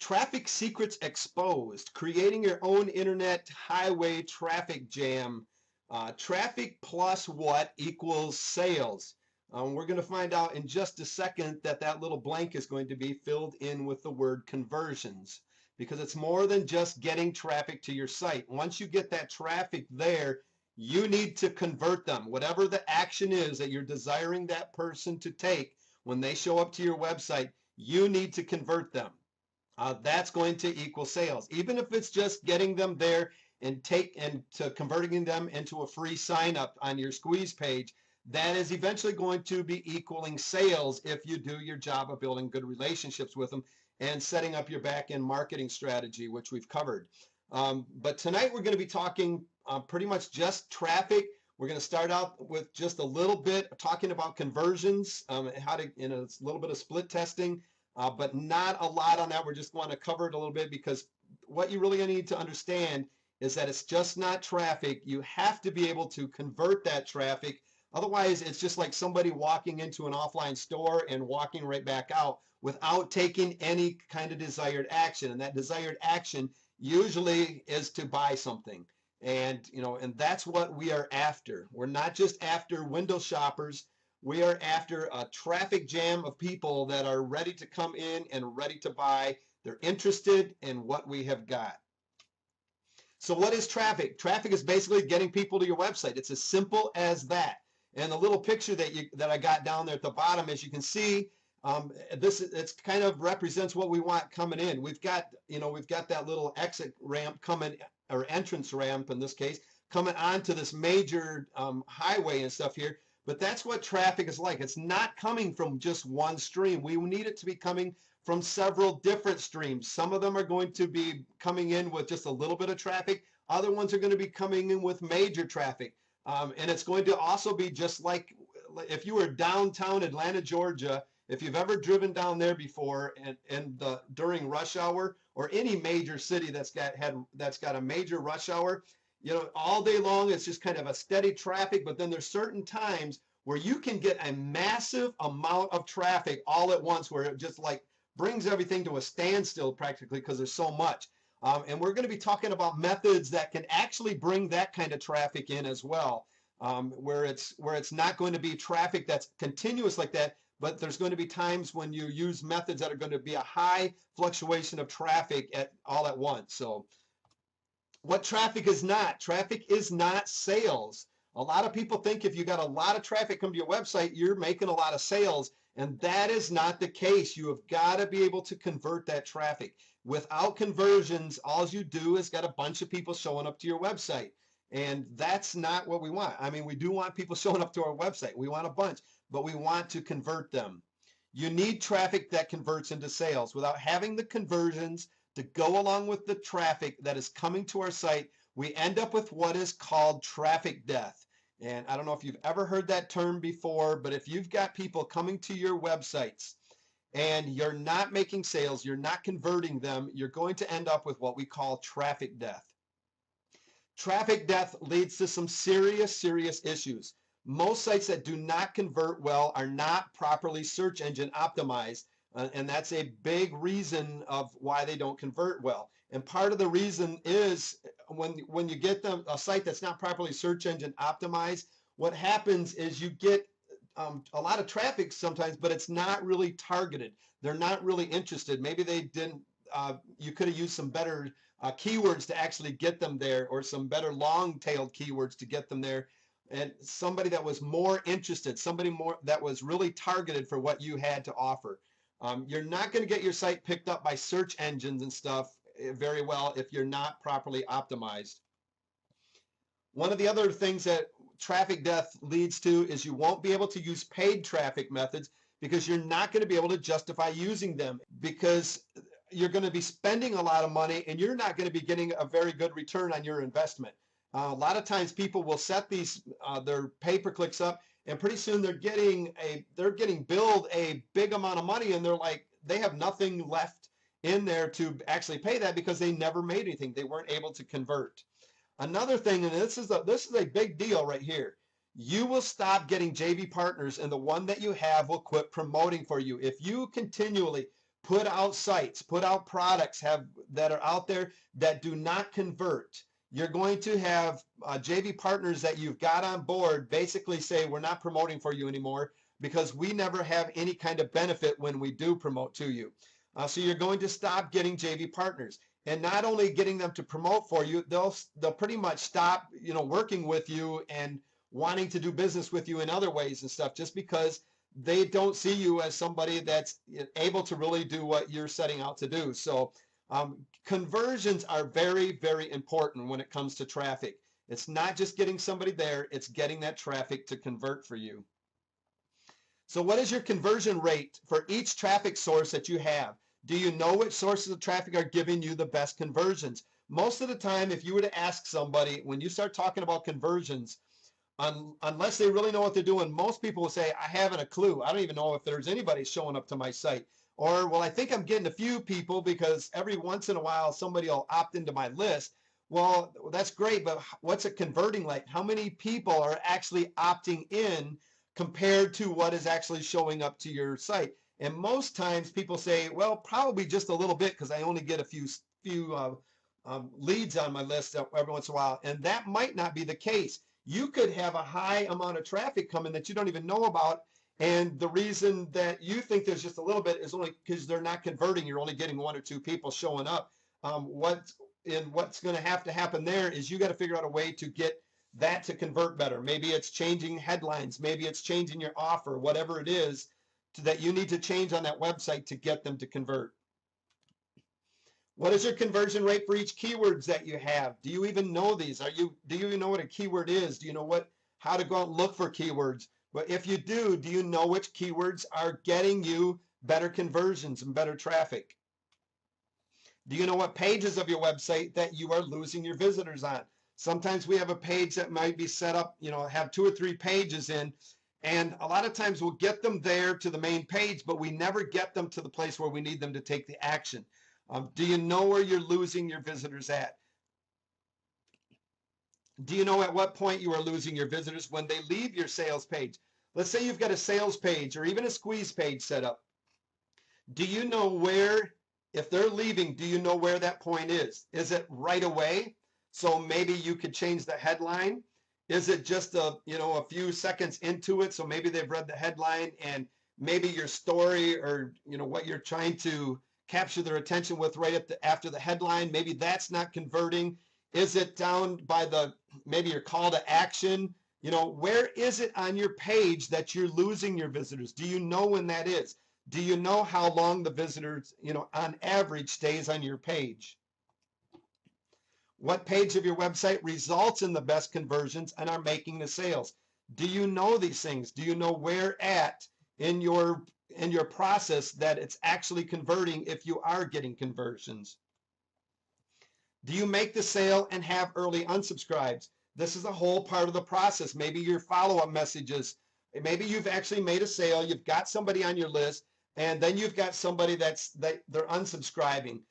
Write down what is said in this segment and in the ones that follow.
Traffic secrets exposed, creating your own internet highway traffic jam. Traffic plus what equals sales? We're going to find out in just a second that that little blank is going to be filled in with the word conversions, because it's more than just getting traffic to your site. Once you get that traffic there, you need to convert them. Whatever the action is that you're desiring that person to take when they show up to your website, you need to convert them. That's going to equal sales. Even if it's just getting them there and to converting them into a free sign up on your squeeze page, that is eventually going to be equaling sales if you do your job of building good relationships with them and setting up your back end marketing strategy, which we've covered. But tonight we're going to be talking pretty much just traffic. We're going to start out with just a little bit talking about conversions, how to, a little bit of split testing, but not a lot on that. We're just going to cover it a little bit, because what you really need to understand is that it's just not traffic. You have to be able to convert that traffic. Otherwise, it's just like somebody walking into an offline store and walking right back out without taking any kind of desired action. And that desired action usually is to buy something. And, and that's what we are after. We're not just after window shoppers. We are after a traffic jam of people that are ready to come in and ready to buy. They're interested in what we have got. So what is traffic? Traffic is basically getting people to your website. It's as simple as that. And the little picture that I got down there at the bottom, as you can see, it's kind of represents what we want coming in. We've got that little exit ramp coming, or entrance ramp in this case, coming onto this major highway and stuff here. But that's what traffic is like. It's not coming from just one stream. We need it to be coming from several different streams. Some of them are going to be coming in with just a little bit of traffic. Other ones are going to be coming in with major traffic. And it's going to also be just like if you were downtown Atlanta, Georgia, if you've ever driven down there before and during rush hour, or any major city that's got a major rush hour, all day long it's just kind of a steady traffic, but then there's certain times where you can get a massive amount of traffic all at once, where it just like brings everything to a standstill practically, because there's so much. And we're going to be talking about methods that can actually bring that kind of traffic in as well, where it's not going to be traffic that's continuous like that, but there's going to be times when you use methods that are going to be a high fluctuation of traffic all at once. So what traffic is not sales. A lot of people think if you got a lot of traffic come to your website, you're making a lot of sales, and that is not the case. You have got to be able to convert that traffic. Without conversions, all you do is got a bunch of people showing up to your website, and that's not what we want. I mean, we do want people showing up to our website. We want a bunch, but we want to convert them. You need traffic that converts into sales. Without having the conversions to go along with the traffic that is coming to our site, we end up with what is called traffic death. And I don't know if you've ever heard that term before, but if you've got people coming to your websites and you're not making sales, you're not converting them, you're going to end up with what we call traffic death. Traffic death leads to some serious, serious issues. Most sites that do not convert well are not properly search engine optimized. And that's a big reason of why they don't convert well. And part of the reason is when you get a site that's not properly search engine optimized, what happens is you get a lot of traffic sometimes, but it's not really targeted. They're not really interested. Maybe they didn't, you could have used some better keywords to actually get them there, or some better long-tailed keywords to get them there. And somebody that was more interested, somebody more that was really targeted for what you had to offer. You're not going to get your site picked up by search engines and stuff very well if you're not properly optimized. One of the other things that traffic death leads to is you won't be able to use paid traffic methods, because you're not going to be able to justify using them, because you're going to be spending a lot of money and you're not going to be getting a very good return on your investment. A lot of times people will set their pay-per-clicks up, and pretty soon they're getting billed a big amount of money, and they have nothing left in there to actually pay that, because they never made anything. They weren't able to convert. Another thing, and this is a big deal right here, you will stop getting JV partners, and the one that you have will quit promoting for you. If you continually put out sites, put out products that are out there that do not convert. You're going to have JV partners that you've got on board basically say, we're not promoting for you anymore because we never have any kind of benefit when we do promote to you. So you're going to stop getting JV partners, and not only getting them to promote for you, they'll pretty much stop, working with you and wanting to do business with you in other ways and stuff, just because they don't see you as somebody that's able to really do what you're setting out to do. So conversions are very, very important when it comes to traffic. It's not just getting somebody there, it's getting that traffic to convert for you. So what is your conversion rate for each traffic source that you have? Do you know which sources of traffic are giving you the best conversions? Most of the time, if you were to ask somebody, when you start talking about conversions, unless they really know what they're doing, most people will say, I haven't a clue. I don't even know if there's anybody showing up to my site. Or, well, I think I'm getting a few people because every once in a while somebody will opt into my list. Well, that's great, but what's it converting like? How many people are actually opting in compared to what is actually showing up to your site? And most times people say, well, probably just a little bit because I only get a few leads on my list every once in a while. And that might not be the case. You could have a high amount of traffic coming that you don't even know about. And the reason that you think there's just a little bit is only because they're not converting. You're only getting 1 or 2 people showing up. What's going to happen there is you got to figure out a way to get that to convert better. Maybe it's changing headlines. Maybe it's changing your offer, whatever it is that you need to change on that website to get them to convert. What is your conversion rate for each keywords that you have? Do you even know these? Do you even know what a keyword is? Do you know how to go out and look for keywords? But if you do you know which keywords are getting you better conversions and better traffic? Do you know what pages of your website that you are losing your visitors on? Sometimes we have a page that might be set up, have 2 or 3 pages in, and a lot of times we'll get them there to the main page, but we never get them to the place where we need them to take the action. Do you know where you're losing your visitors at? Do you know at what point you are losing your visitors? When they leave your sales page. Let's say you've got a sales page or even a squeeze page set up. Do you know where, if they're leaving, do you know where that point is? Is it right away? So maybe you could change the headline. Is it just a few seconds into it? So maybe they've read the headline and maybe your story or what you're trying to capture their attention with right after the headline, maybe that's not converting. Is it down by maybe your call to action? Where is it on your page that you're losing your visitors? Do you know when that is? Do you know how long the visitors, on average stays on your page? What page of your website results in the best conversions and are making the sales? Do you know these things? Do you know where at in your process that it's actually converting if you are getting conversions? Do you make the sale and have early unsubscribes? This is a whole part of the process. Maybe your follow-up messages. Maybe you've actually made a sale. You've got somebody on your list, and then you've got somebody they're unsubscribing.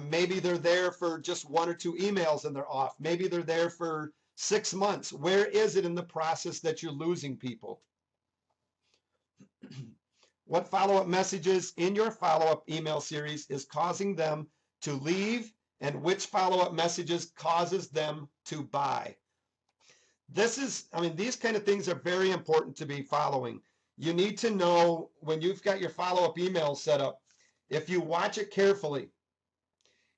Maybe they're there for just 1 or 2 emails and they're off. Maybe they're there for 6 months. Where is it in the process that you're losing people? What follow-up messages in your follow-up email series is causing them to leave, and which follow-up messages causes them to buy? These kind of things are very important to be following. You need to know when you've got your follow-up email set up, if you watch it carefully,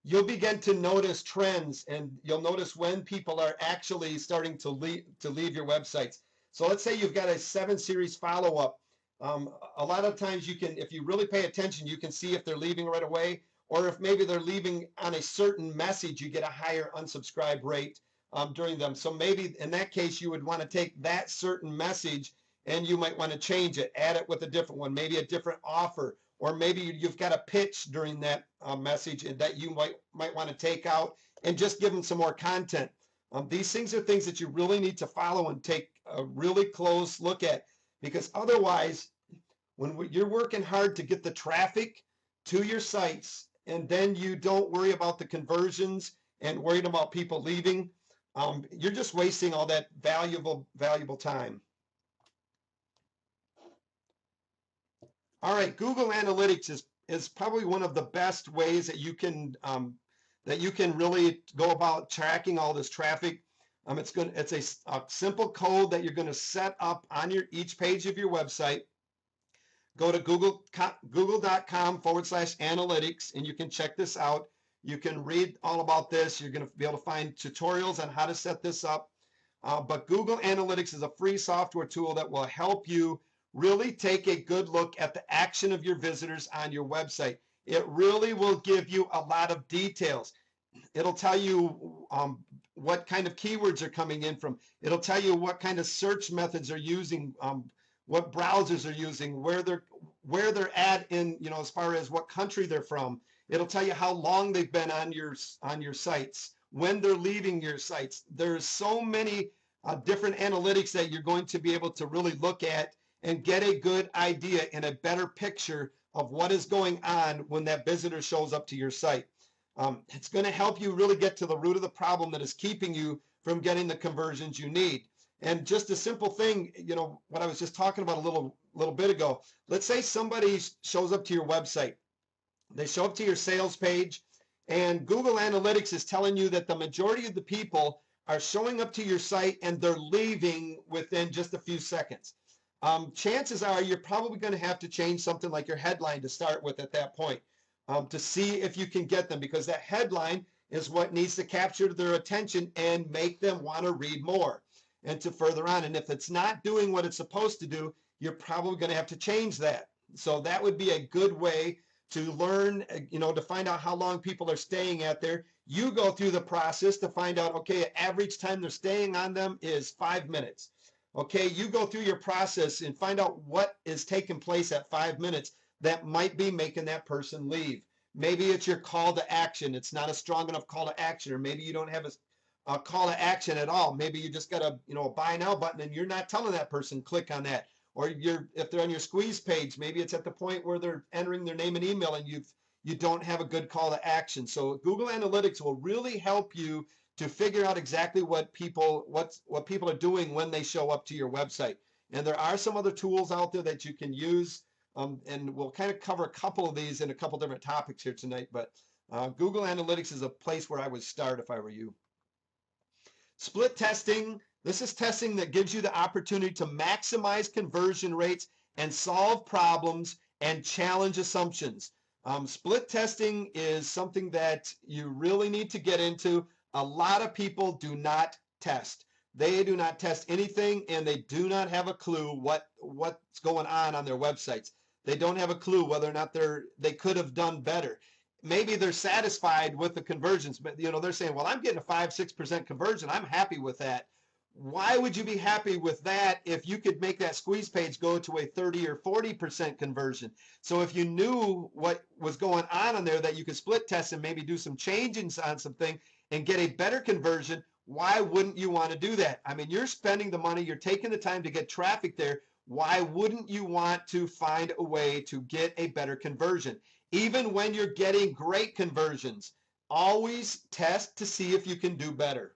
you'll begin to notice trends, and you'll notice when people are actually starting to leave your websites. So let's say you've got a 7-series follow-up. A lot of times if you really pay attention, you can see if they're leaving right away, or if maybe they're leaving on a certain message, you get a higher unsubscribe rate during them. So maybe in that case, you would want to take that certain message and you might want to change it, add it with a different one, maybe a different offer, or maybe you've got a pitch during that message that you might want to take out and just give them some more content. These things are things that you really need to follow and take a really close look at, because otherwise, when you're working hard to get the traffic to your sites and then you don't worry about the conversions and worried about people leaving, you're just wasting all that valuable time. All right, Google Analytics is probably one of the best ways that you can really go about tracking all this traffic. It's a simple code that you're going to set up on each page of your website. Go to google.com/analytics, and you can check this out. You can read all about this. You're going to be able to find tutorials on how to set this up. But Google Analytics is a free software tool that will help you really take a good look at the action of your visitors on your website. It really will give you a lot of details. It'll tell you what kind of keywords are coming in from. It'll tell you what kind of search methods are using, what browsers are using, where they're at in, as far as what country they're from. It'll tell you how long they've been on your sites, when they're leaving your sites. There's so many different analytics that you're going to be able to really look at and get a good idea and a better picture of what is going on when that visitor shows up to your site. It's going to help you really get to the root of the problem that is keeping you from getting the conversions you need. And just a simple thing, what I was just talking about a little bit ago. Let's say somebody shows up to your website. They show up to your sales page, and Google Analytics is telling you that the majority of the people are showing up to your site and they're leaving within just a few seconds. Chances are you're probably going to have to change something like your headline to start with at that point, to see if you can get them, because that headline is what needs to capture their attention and make them want to read more and to further on. And if it's not doing what it's supposed to do, you're probably going to have to change that. So that would be a good way to learn, to find out how long people are staying out there. You go through the process to find out, okay, average time they're staying on them is 5 minutes. Okay, you go through your process and find out what is taking place at 5 minutes that might be making that person leave. Maybe it's your call to action. It's not a strong enough call to action, or maybe you don't have a call to action at all. Maybe you just got a buy now button and you're not telling that person click on that. Or if they're on your squeeze page, maybe it's at the point where they're entering their name and email and you don't have a good call to action. So Google Analytics will really help you to figure out exactly what people are doing when they show up to your website. And there are some other tools out there that you can use, and we'll kind of cover a couple of these in a couple different topics here tonight. But Google Analytics is a place where I would start if I were you. Split testing. This is testing that gives you the opportunity to maximize conversion rates and solve problems and challenge assumptions. Split testing is something that you really need to get into. A lot of people do not test. They do not test anything, and they do not have a clue what's going on their websites. They don't have a clue whether or not they could have done better. Maybe they're satisfied with the conversions, but they're saying, well, I'm getting a 5-6% conversion. I'm happy with that. Why would you be happy with that if you could make that squeeze page go to a 30 or 40% conversion? So if you knew what was going on there, that you could split test and maybe do some changes on something and get a better conversion, why wouldn't you want to do that? I mean, you're spending the money, you're taking the time to get traffic there. Why wouldn't you want to find a way to get a better conversion? Even when you're getting great conversions, always test to see if you can do better.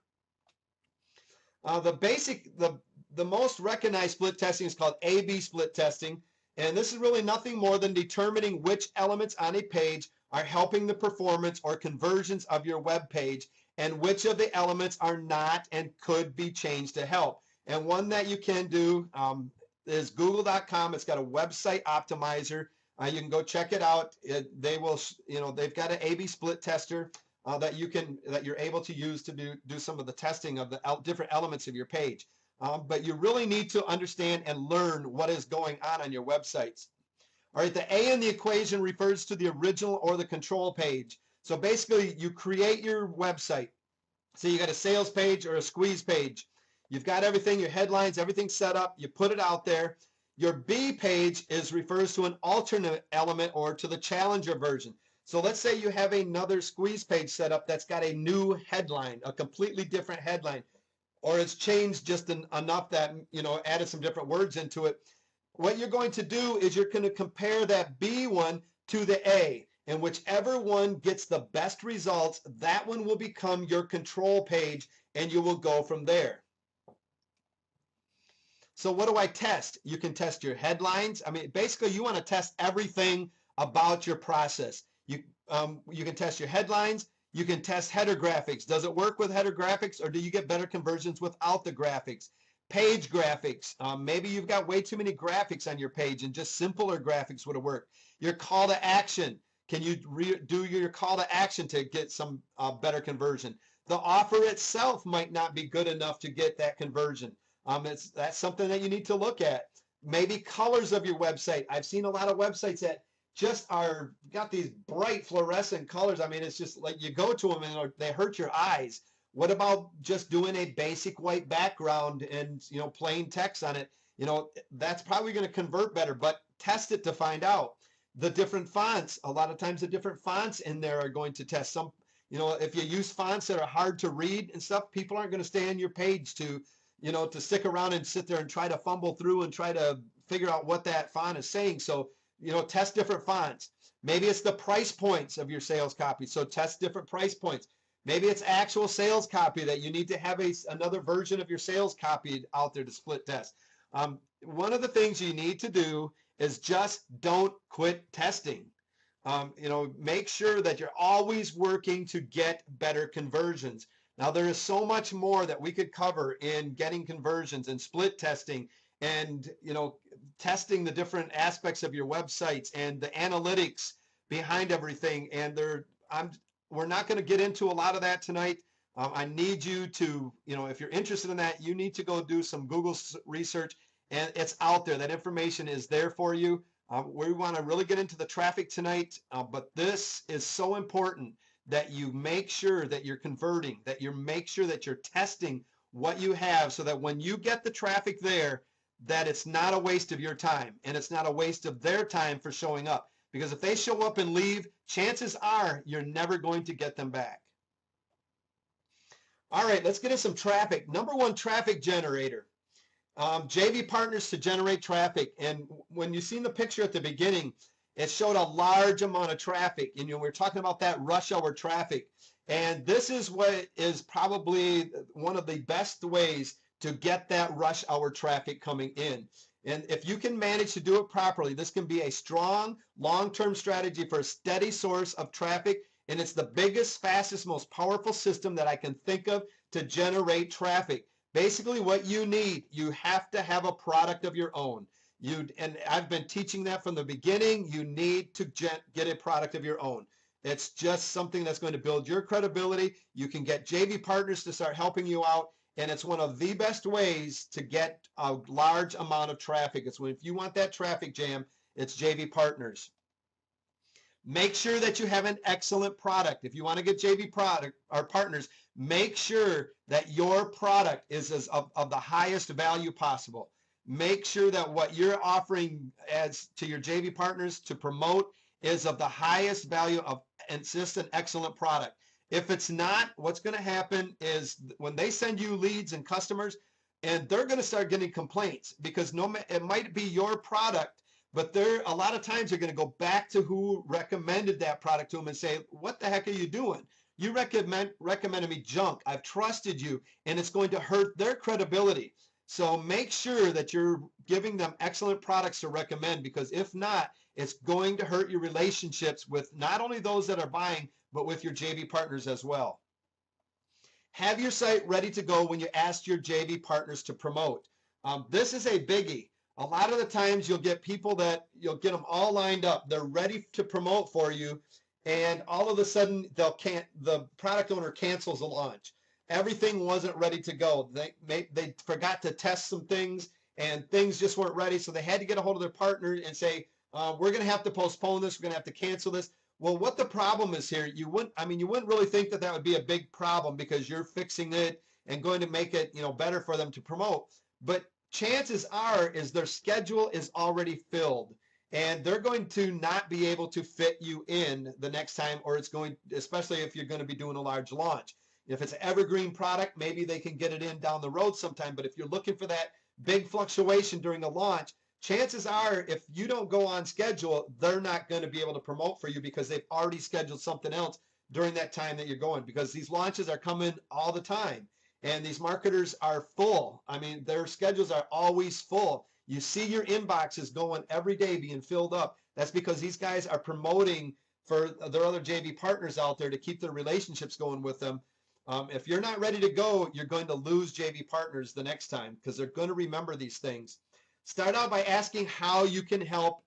The most recognized split testing is called A/B split testing, and this is really nothing more than determining which elements on a page are helping the performance or conversions of your web page, and which of the elements are not and could be changed to help. And one that you can do is Google.com. It's got a website optimizer. You can go check it out. They've got an A/B split tester that you're able to use to do some of the testing of the different elements of your page. But you really need to understand and learn what is going on your websites. All right, the A in the equation refers to the original or the control page. So basically, you create your website. So you got a sales page or a squeeze page. You've got everything, your headlines, everything set up. You put it out there. Your B page refers to an alternate element or to the challenger version. So let's say you have another squeeze page set up that's got a new headline, a completely different headline, or it's changed just enough that, added some different words into it. What you're going to do is you're going to compare that B one to the A, and whichever one gets the best results, that one will become your control page, and you will go from there. So what do I test? You can test your headlines. I mean, basically, you want to test everything about your process. You can test your headlines. You can test header graphics. Does it work with header graphics, or do you get better conversions without the graphics? Page graphics. Maybe you've got way too many graphics on your page and just simpler graphics would have worked. Your call to action. Can you do your call to action to get some better conversion? The offer itself might not be good enough to get that conversion. That's something that you need to look at. Maybe colors of your website. I've seen a lot of websites that just are got these bright fluorescent colors. I mean, it's just like you go to them and they hurt your eyes. What about just doing a basic white background and plain text on it? That's probably going to convert better, but test it to find out. The different fonts, a lot of times the different fonts in there are going to test some. If you use fonts that are hard to read and stuff, people aren't going to stay on your page to stick around and sit there and try to fumble through and try to figure out what that font is saying. So test different fonts. Maybe it's the price points of your sales copy. So test different price points. Maybe it's actual sales copy that you need to have another version of your sales copy out there to split test. One of the things you need to do is just don't quit testing. Make sure that you're always working to get better conversions. Now, there is so much more that we could cover in getting conversions and split testing and testing the different aspects of your websites and the analytics behind everything. And we're not going to get into a lot of that tonight. I need you to, if you're interested in that, you need to go do some Google research, and it's out there. That information is there for you. We want to really get into the traffic tonight, but this is so important that you make sure that you're converting, that you make sure that you're testing what you have so that when you get the traffic there, that it's not a waste of your time and it's not a waste of their time for showing up. Because if they show up and leave, chances are you're never going to get them back. All right, let's get into some traffic. Number one traffic generator, JV partners to generate traffic. And when you seen the picture at the beginning, it showed a large amount of traffic. And we're talking about that rush hour traffic. And this is what is probably one of the best ways to get that rush hour traffic coming in. And if you can manage to do it properly, this can be a strong long-term strategy for a steady source of traffic. And it's the biggest, fastest, most powerful system that I can think of to generate traffic. Basically what you need, you have to have a product of your own. And I've been teaching that from the beginning. You need to get a product of your own. It's just something that's going to build your credibility. You can get JV partners to start helping you out. And it's one of the best ways to get a large amount of traffic. If you want that traffic jam, it's JV partners. Make sure that you have an excellent product. If you want to get JV product or partners, make sure that your product is of the highest value possible. Make sure that what you're offering as to your JV partners to promote is of the highest value and it's just an excellent product. If it's not, what's going to happen is when they send you leads and customers, and they're going to start getting complaints because it might be your product, but a lot of times they're going to go back to who recommended that product to them and say, what the heck are you doing? You recommended me junk. I've trusted you, and it's going to hurt their credibility. So make sure that you're giving them excellent products to recommend, because if not, it's going to hurt your relationships with not only those that are buying, but with your JV partners as well. Have your site ready to go when you ask your JV partners to promote. This is a biggie. A lot of the times you'll get people that you'll get them all lined up. They're ready to promote for you, and all of a sudden the product owner cancels the launch. Everything wasn't ready to go. They forgot to test some things, and things just weren't ready, so they had to get a hold of their partner and say, we're going to have to postpone this. We're going to have to cancel this. Well, what the problem is here, you wouldn't really think that would be a big problem because you're fixing it and going to make it, better for them to promote. But chances are is their schedule is already filled, and they're going to not be able to fit you in the next time, or especially if you're going to be doing a large launch. If it's an evergreen product, maybe they can get it in down the road sometime. But if you're looking for that big fluctuation during a launch, chances are if you don't go on schedule, they're not going to be able to promote for you because they've already scheduled something else during that time that you're going, because these launches are coming all the time and these marketers are full. I mean, their schedules are always full. You see your inboxes going every day being filled up. That's because these guys are promoting for their other JV partners out there to keep their relationships going with them. If you're not ready to go, you're going to lose JV partners the next time because they're going to remember these things. Start out by asking how you can help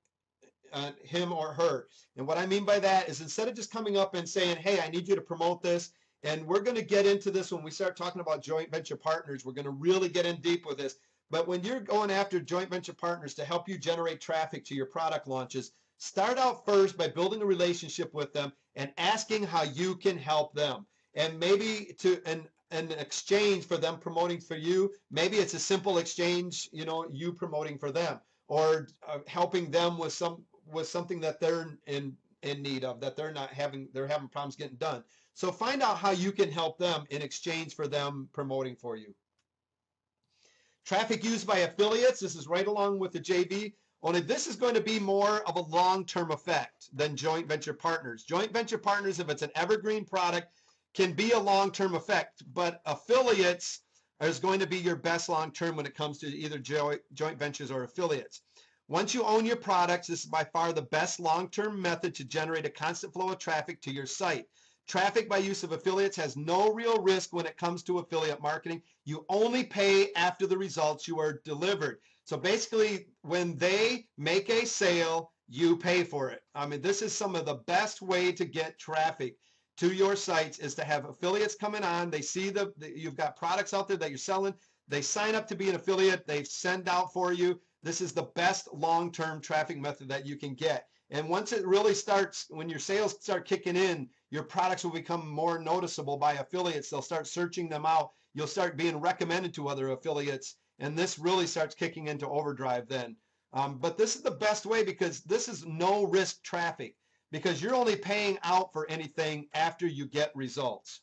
him or her. And what I mean by that is instead of just coming up and saying, hey, I need you to promote this, and we're going to get into this when we start talking about joint venture partners, we're going to really get in deep with this. But when you're going after joint venture partners to help you generate traffic to your product launches, start out first by building a relationship with them and asking how you can help them. And maybe to an exchange for them promoting for you, maybe it's a simple exchange, you promoting for them, or helping them with something that they're in need of, that they're having problems getting done. So find out how you can help them in exchange for them promoting for you. Traffic used by affiliates, this is right along with the JV, only this is going to be more of a long-term effect than joint venture partners. Joint venture partners, if it's an evergreen product, can be a long-term effect, but affiliates is going to be your best long-term when it comes to either joint ventures or affiliates. Once you own your products, this is by far the best long-term method to generate a constant flow of traffic to your site. Traffic by use of affiliates has no real risk when it comes to affiliate marketing. You only pay after the results you are delivered. So basically, when they make a sale, you pay for it. I mean, this is some of the best way to get traffic to your sites is to have affiliates coming on. They see you've got products out there that you're selling. They sign up to be an affiliate. They send out for you. This is the best long-term traffic method that you can get. And once it really starts, when your sales start kicking in, your products will become more noticeable by affiliates. They'll start searching them out. You'll start being recommended to other affiliates. And this really starts kicking into overdrive then. But this is the best way because this is no risk traffic because you're only paying out for anything after you get results.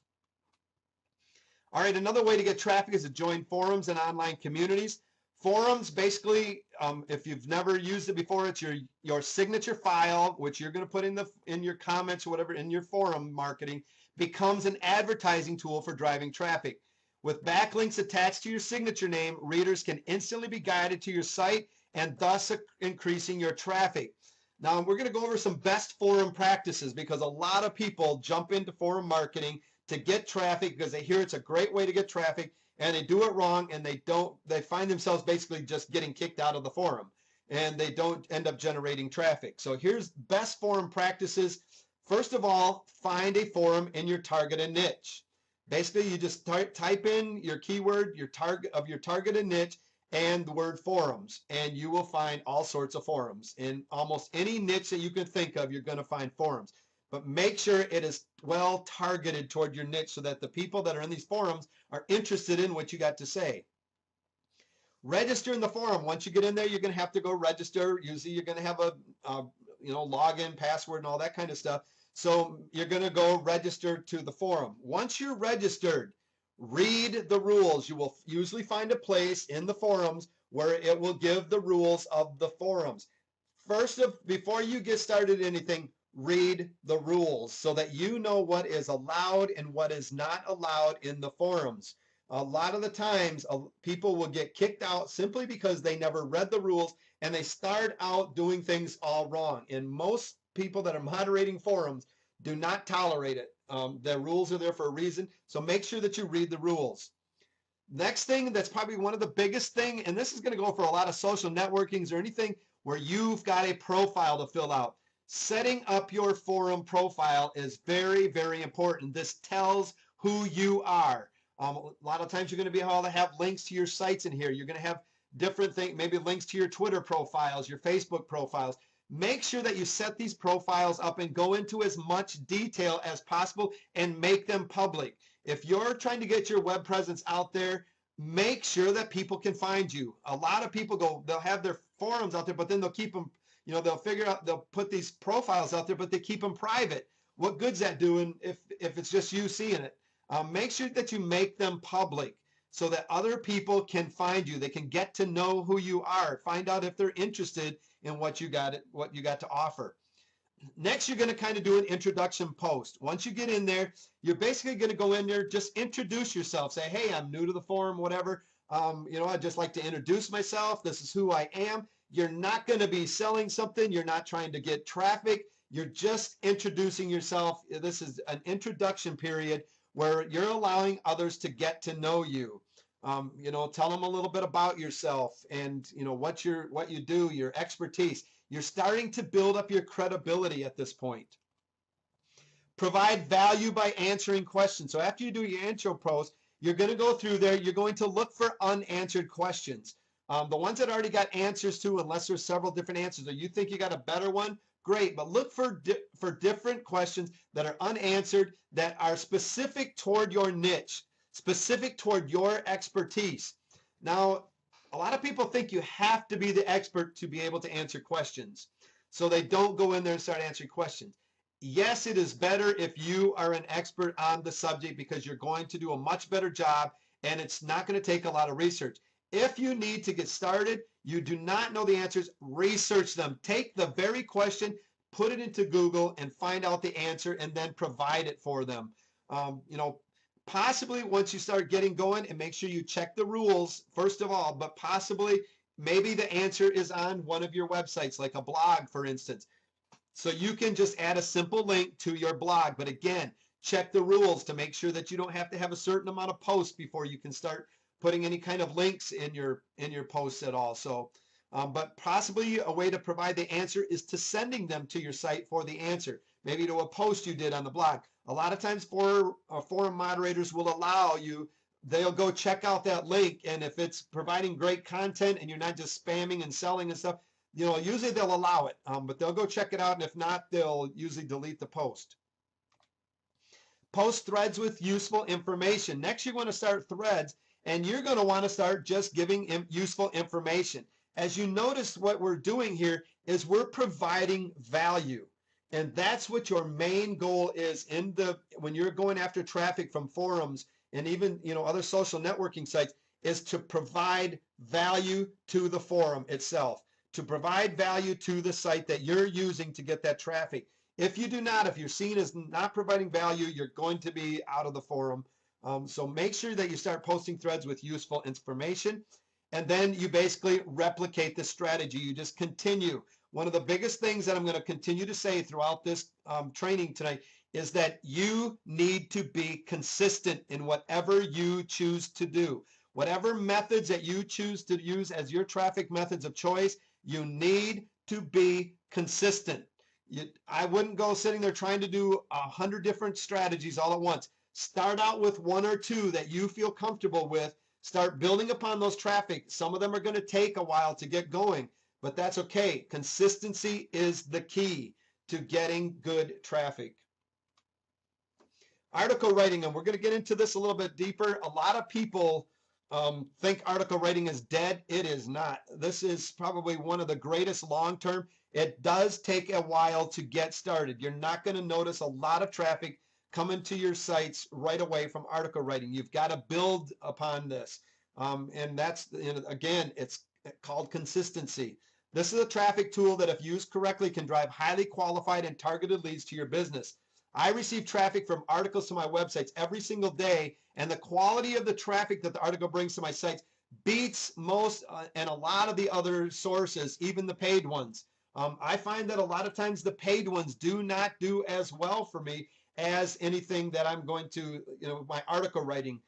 All right, another way to get traffic is to join forums and online communities. Forums, basically, if you've never used it before, it's your signature file, which you're going to put in your comments or whatever in your forum marketing, becomes an advertising tool for driving traffic. With backlinks attached to your signature name, readers can instantly be guided to your site and thus increasing your traffic. Now, we're going to go over some best forum practices because a lot of people jump into forum marketing to get traffic because they hear it's a great way to get traffic, and they do it wrong, and they find themselves basically just getting kicked out of the forum, and they don't end up generating traffic. So here's best forum practices. First of all, find a forum in your targeted niche. Basically, you just type in your keyword, your targeted niche, and the word forums, and you will find all sorts of forums. In almost any niche that you can think of, you're going to find forums. But make sure it is well targeted toward your niche so that the people that are in these forums are interested in what you got to say. Register in the forum. Once you get in there, you're going to have to go register. Usually you're going to have a login, password, and all that kind of stuff. So you're going to go register to the forum. Once you're registered, read the rules. You will usually find a place in the forums where it will give the rules of the forums. Before you get started anything, read the rules so that you know what is allowed and what is not allowed in the forums. A lot of the times, people will get kicked out simply because they never read the rules and they start out doing things all wrong. And most people that are moderating forums do not tolerate it. The rules are there for a reason, so make sure that you read the rules. Next thing, that's probably one of the biggest thing, and this is going to go for a lot of social networkings or anything where you've got a profile to fill out. Setting up your forum profile is very, very important. This tells who you are. A lot of times you're going to be able to have links to your sites in here. You're going to have different things, maybe links to your Twitter profiles, your Facebook profiles. Make sure that you set these profiles up and go into as much detail as possible and make them public. If you're trying to get your web presence out there, make sure that people can find you. A lot of people they'll have their forums out there, but then they'll keep them, they'll put these profiles out there, but they keep them private. What good's that doing if it's just you seeing it? Make sure that you make them public so that other people can find you. They can get to know who you are, find out if they're interested in what you got to offer. Next, you're going to kind of do an introduction post. Once you get in there, you're basically going to go in there, just introduce yourself. Say, hey, I'm new to the forum, whatever. I'd just like to introduce myself. This is who I am. You're not going to be selling something. You're not trying to get traffic. You're just introducing yourself. This is an introduction period where you're allowing others to get to know you. Tell them a little bit about yourself and what you do, your expertise. You're starting to build up your credibility at this point. Provide value by answering questions. So after you do your intro post, you're going to go through there. You're going to look for unanswered questions. The ones that already got answers to, unless there's several different answers, or you think you got a better one, great. But look for different questions that are unanswered, that are specific toward your niche, specific toward your expertise. Now, a lot of people think you have to be the expert to be able to answer questions. So they don't go in there and start answering questions. Yes, it is better if you are an expert on the subject because you're going to do a much better job and it's not going to take a lot of research. If you need to get started, you do not know the answers, research them. Take the very question, put it into Google and find out the answer and then provide it for them. Possibly once you start getting going, and make sure you check the rules first of all, but possibly maybe the answer is on one of your websites, like a blog, for instance. So you can just add a simple link to your blog. But again, check the rules to make sure that you don't have to have a certain amount of posts before you can start putting any kind of links in your posts at all. So, but possibly a way to provide the answer is to sending them to your site for the answer, maybe to a post you did on the blog. A lot of times forum moderators will allow you, they'll go check out that link, and if it's providing great content and you're not just spamming and selling and stuff, usually they'll allow it, but they'll go check it out, and if not, they'll usually delete the post. Post threads with useful information. Next, you want to start threads, and you're going to want to start just giving useful information. As you notice, what we're doing here is we're providing value, and that's what your main goal is when you're going after traffic from forums and even other social networking sites, is to provide value to the forum itself, to provide value to the site that you're using to get that traffic. If you do not, if you're seen as not providing value, you're going to be out of the forum. So make sure that you start posting threads with useful information, and then you basically replicate the strategy. You just continue. One of the biggest things that I'm going to continue to say throughout this training tonight is that you need to be consistent in whatever you choose to do. Whatever methods that you choose to use as your traffic methods of choice, you need to be consistent. I wouldn't go sitting there trying to do 100 different strategies all at once. Start out with one or two that you feel comfortable with. Start building upon those traffic. Some of them are going to take a while to get going, but that's okay. Consistency is the key to getting good traffic. Article writing, and we're going to get into this a little bit deeper. A lot of people think article writing is dead. It is not. This is probably one of the greatest long-term. It does take a while to get started. You're not going to notice a lot of traffic coming to your sites right away from article writing. You've got to build upon this. And that's, again, it's called consistency. This is a traffic tool that, if used correctly, can drive highly qualified and targeted leads to your business. I receive traffic from articles to my websites every single day, and the quality of the traffic that the article brings to my sites beats most and a lot of the other sources, even the paid ones. I find that a lot of times the paid ones do not do as well for me as anything that I'm going to, my article writing.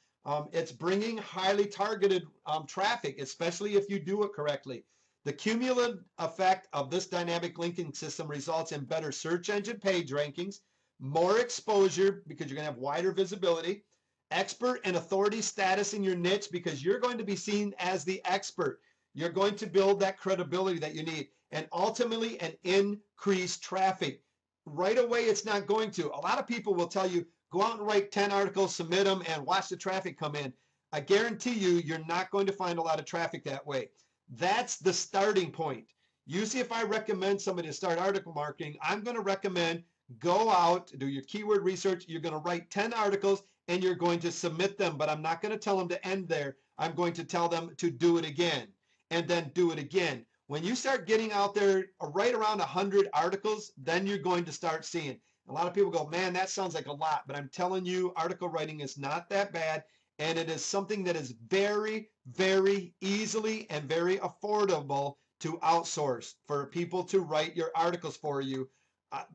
It's bringing highly targeted traffic, especially if you do it correctly. The cumulative effect of this dynamic linking system results in better search engine page rankings, more exposure because you're going to have wider visibility, expert and authority status in your niche because you're going to be seen as the expert. You're going to build that credibility that you need, and ultimately an increased traffic. Right away, it's not going to. A lot of people will tell you, go out and write 10 articles, submit them, and watch the traffic come in. I guarantee you, you're not going to find a lot of traffic that way. That's the starting point. Usually, if I recommend somebody to start article marketing, I'm going to recommend go out, do your keyword research. You're going to write 10 articles and you're going to submit them, but I'm not going to tell them to end there. I'm going to tell them to do it again and then do it again. When you start getting out there right around 100 articles, then you're going to start seeing. A lot of people go, man, that sounds like a lot, but I'm telling you, article writing is not that bad, and it is something that is very, very easily and very affordable to outsource, for people to write your articles for you.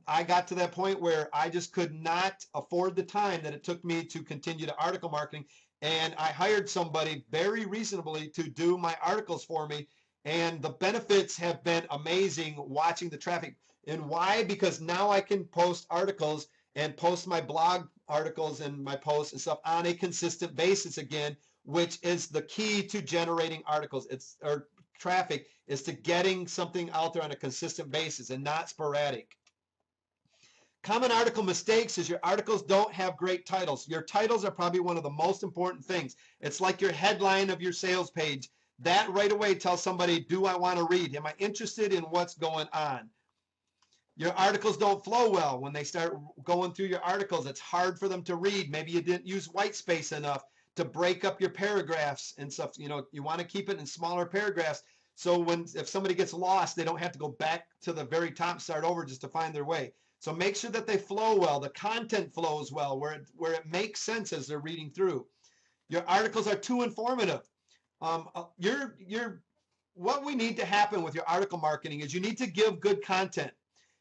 I got to that point where I just could not afford the time that it took me to continue to article marketing. And I hired somebody very reasonably to do my articles for me. And the benefits have been amazing watching the traffic. And why? Because now I can post articles and post my blog articles and my posts and stuff on a consistent basis again, which is the key to generating articles. Or traffic is to getting something out there on a consistent basis and not sporadic. Common article mistakes is your articles don't have great titles. Your titles are probably one of the most important things. It's like your headline of your sales page. That right away tells somebody, do I want to read? Am I interested in what's going on? Your articles don't flow well. When they start going through your articles, it's hard for them to read. Maybe you didn't use white space enough to break up your paragraphs and stuff. You know, you want to keep it in smaller paragraphs. So if somebody gets lost, they don't have to go back to the very top, start over just to find their way. So make sure that they flow well. The content flows well, where it makes sense as they're reading through. Your articles are too informative. What we need to happen with your article marketing is you need to give good content.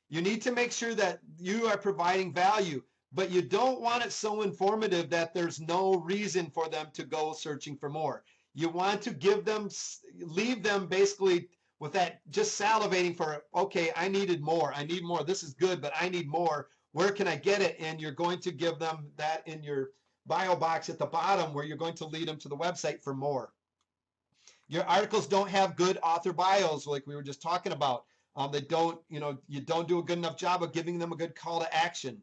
You need to make sure that you are providing value, but you don't want it so informative that there's no reason for them to go searching for more. You want to leave them basically with that just salivating for, okay, I needed more. I need more. This is good, but I need more. Where can I get it? And you're going to give them that in your bio box at the bottom, where you're going to lead them to the website for more. Your articles don't have good author bios, like we were just talking about. You don't do a good enough job of giving them a good call to action.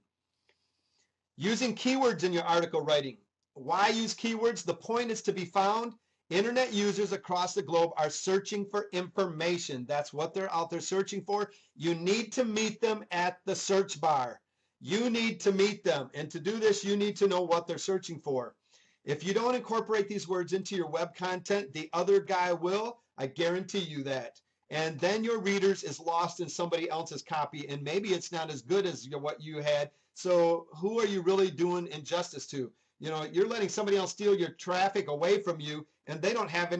Using keywords in your article writing. Why use keywords? The point is to be found. Internet users across the globe are searching for information. That's what they're out there searching for. You need to meet them at the search bar. You need to meet them. And to do this, you need to know what they're searching for. If you don't incorporate these words into your web content, the other guy will. I guarantee you that. And then your readers is lost in somebody else's copy, and maybe it's not as good as what you had. So who are you really doing injustice to? You know, you're letting somebody else steal your traffic away from you, and they don't have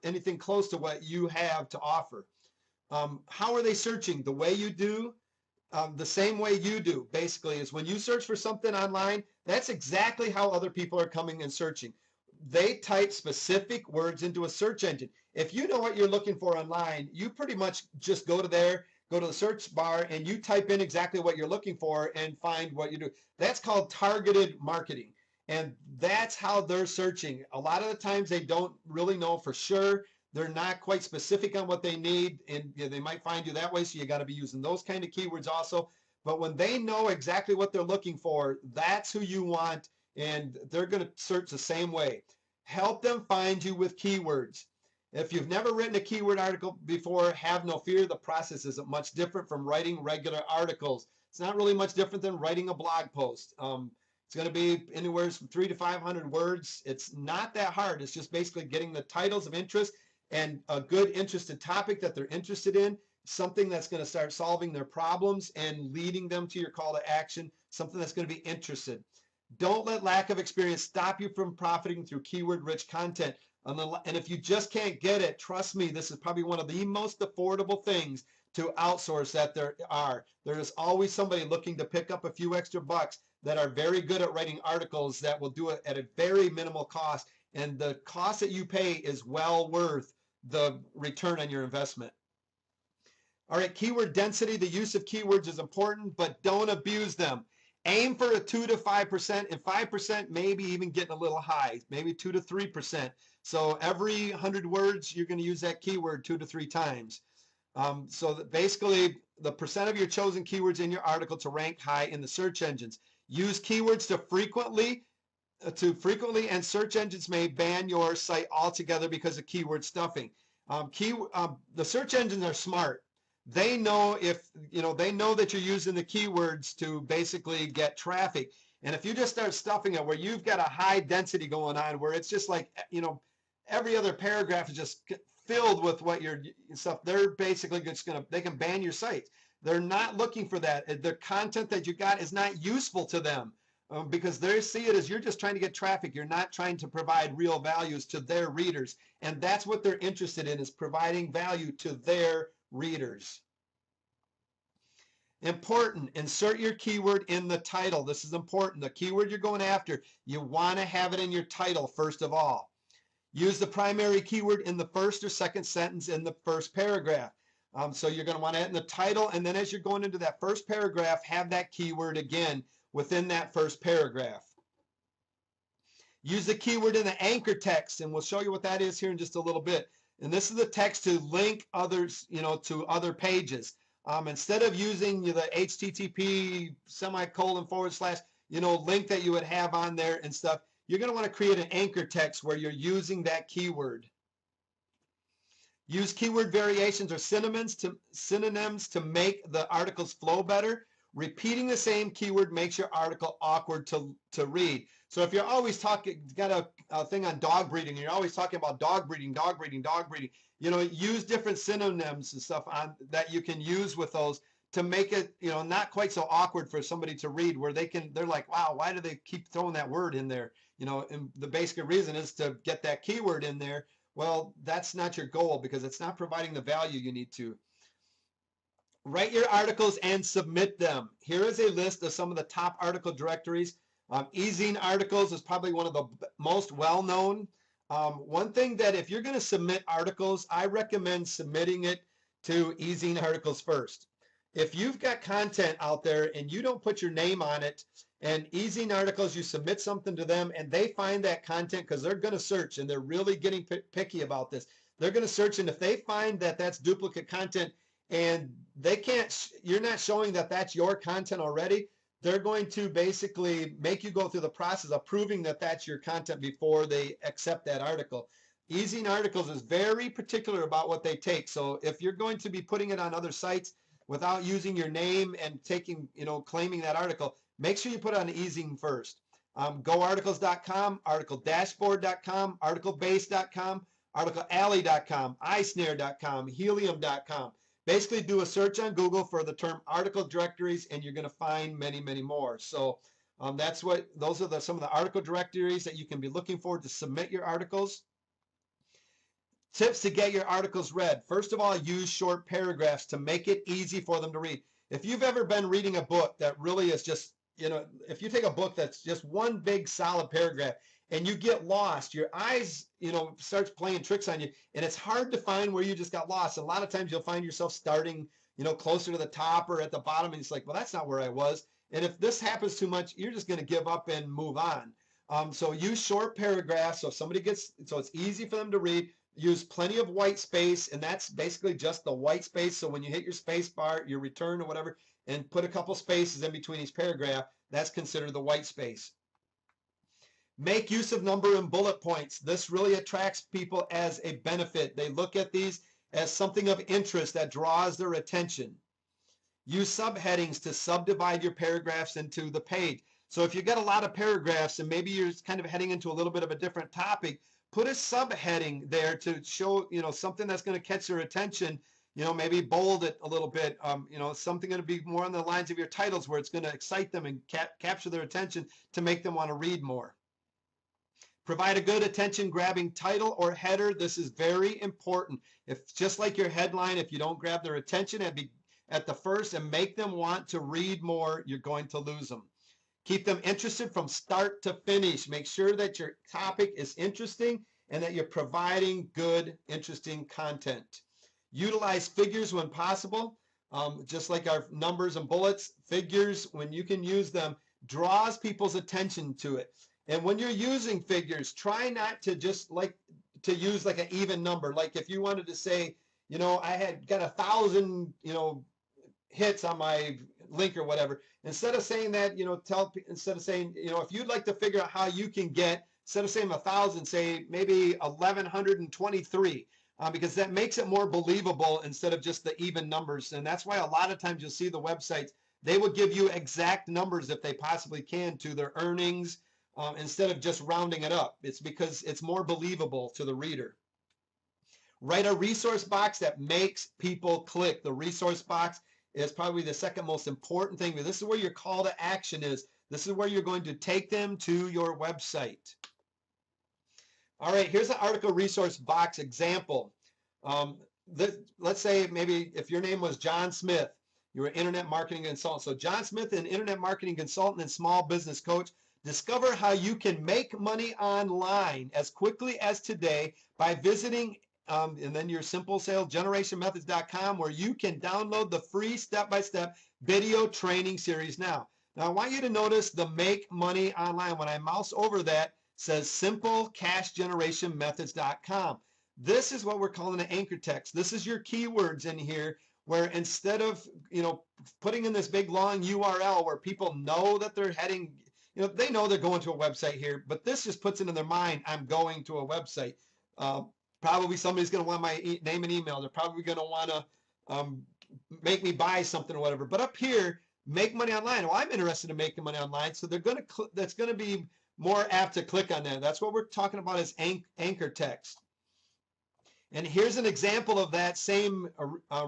anything close to what you have to offer. How are they searching? The way you do, the same way you do, basically, is when you search for something online, that's exactly how other people are coming and searching. They type specific words into a search engine. If you know what you're looking for online, you pretty much just go to the search bar, and you type in exactly what you're looking for and find what you do. That's called targeted marketing. And that's how they're searching. A lot of the times they don't really know for sure. They're not quite specific on what they need, and they might find you that way, so you got to be using those kind of keywords also. But when they know exactly what they're looking for, that's who you want, and they're going to search the same way. Help them find you with keywords. If you've never written a keyword article before, have no fear. The process isn't much different from writing regular articles. It's not really much different than writing a blog post. It's going to be anywhere from 300 to 500 words. It's not that hard. It's just basically getting the titles of interest and a good interested topic that they're interested in, something that's going to start solving their problems and leading them to your call to action, something that's going to be interested. Don't let lack of experience stop you from profiting through keyword-rich content. And if you just can't get it, trust me, this is probably one of the most affordable things to outsource that there are. There is always somebody looking to pick up a few extra bucks that are very good at writing articles that will do it at a very minimal cost. And the cost that you pay is well worth the return on your investment. All right, keyword density. The use of keywords is important, but don't abuse them. Aim for a 2 to 5%, and 5% maybe even getting a little high, maybe 2 to 3%. So every 100 words, you're going to use that keyword 2 to 3 times. So that basically, the percent of your chosen keywords in your article to rank high in the search engines. Use keywords frequently, and search engines may ban your site altogether because of keyword stuffing. The search engines are smart. They know they know that you're using the keywords to basically get traffic. And if you just start stuffing it where you've got a high density going on, where it's just like, every other paragraph is just filled with what your stuff, they're basically just they can ban your site. They're not looking for that. The content that you got is not useful to them. because they see it as you're just trying to get traffic. You're not trying to provide real values to their readers. And that's what they're interested in, is providing value to their readers. Important, insert your keyword in the title. This is important. The keyword you're going after, you want to have it in your title first of all. Use the primary keyword in the first or second sentence in the first paragraph. So you're going to want to add in the title, and then as you're going into that first paragraph, have that keyword again within that first paragraph. Use the keyword in the anchor text, and we'll show you what that is here in just a little bit. And this is the text to link others, to other pages. Instead of using the HTTP // link that you would have on there and stuff, you're going to want to create an anchor text where you're using that keyword. Use keyword variations or synonyms to make the articles flow better. Repeating the same keyword makes your article awkward to read. So if you're always got a thing on dog breeding, and you're always talking about dog breeding, use different synonyms and stuff that you can use with those to make it, not quite so awkward for somebody to read, where they're like, wow, why do they keep throwing that word in there? And the basic reason is to get that keyword in there. Well, that's not your goal, because it's not providing the value you need to. Write your articles and submit them. Here is a list of some of the top article directories. eZine Articles is probably one of the most well-known. One thing that if you're going to submit articles, I recommend submitting it to eZine Articles first. If you've got content out there and you don't put your name on it, and eZine Articles, you submit something to them and they find that content, because they're going to search, and they're really getting picky about this. They're going to search, and if they find that that's duplicate content and you're not showing that that's your content already, they're going to basically make you go through the process of proving that that's your content before they accept that article. eZine Articles is very particular about what they take. So if you're going to be putting it on other sites without using your name and claiming that article, make sure you put it on eZine first. GoArticles.com, ArticleDashboard.com, ArticleBase.com, ArticleAlley.com, iSnare.com, Helium.com. Basically, do a search on Google for the term article directories, and you're going to find many, many more. So those are some of the article directories that you can be looking for to submit your articles. Tips to get your articles read. First of all, use short paragraphs to make it easy for them to read. If you've ever been reading a book that really is just, if you take a book that's just one big solid paragraph and you get lost, your eyes, starts playing tricks on you, and it's hard to find where you just got lost. A lot of times you'll find yourself starting, closer to the top or at the bottom, and it's like, well, that's not where I was. And if this happens too much, you're just going to give up and move on. So use short paragraphs so it's easy for them to read. Use plenty of white space, and that's basically just the white space. So when you hit your space bar, your return or whatever, and put a couple spaces in between each paragraph, that's considered the white space. Make use of number and bullet points. This really attracts people as a benefit. They look at these as something of interest that draws their attention. Use subheadings to subdivide your paragraphs into the page. So if you've got a lot of paragraphs and maybe you're kind of heading into a little bit of a different topic, put a subheading there to show, something that's going to catch their attention. Maybe bold it a little bit. Something going to be more on the lines of your titles, where it's going to excite them and capture their attention to make them want to read more. Provide a good attention-grabbing title or header. This is very important. If just like your headline, if you don't grab their attention at the first and make them want to read more, you're going to lose them. Keep them interested from start to finish. Make sure that your topic is interesting and that you're providing good, interesting content. Utilize figures when possible. Just like our numbers and bullets, figures, when you can use them, draws people's attention to it. And when you're using figures, try not to just use like an even number. Like if you wanted to say, I had got 1,000, hits on my link or whatever. Instead of saying that, instead of saying, if you'd like to figure out how you can get, instead of saying 1,000, say maybe 1,123, because that makes it more believable instead of just the even numbers. And that's why a lot of times you'll see the websites, they will give you exact numbers if they possibly can to their earnings, instead of just rounding it up. It's because it's more believable to the reader. Write a resource box that makes people click. The resource box is probably the second most important thing. This is where your call to action is. This is where you're going to take them to your website. All right, here's an article resource box example. Let's say maybe if your name was John Smith, you're an internet marketing consultant. So John Smith, an internet marketing consultant and small business coach, discover how you can make money online as quickly as today by visiting and then your simple sales generationmethods.com, where you can download the free step-by-step video training series now. Now I want you to notice the make money online. When I mouse over that, says simplecashgenerationmethods.com. This is what we're calling an anchor text. This is your keywords in here, where instead of, putting in this big long URL where people know that they're heading, they know they're going to a website here, but this just puts it in their mind, I'm going to a website. Probably somebody's going to want my name and email. They're probably going to want to make me buy something or whatever. But up here, make money online. Well, I'm interested in making money online, so they're going to that's going to be more apt to click on that. That's what we're talking about as anchor text. And here's an example of that same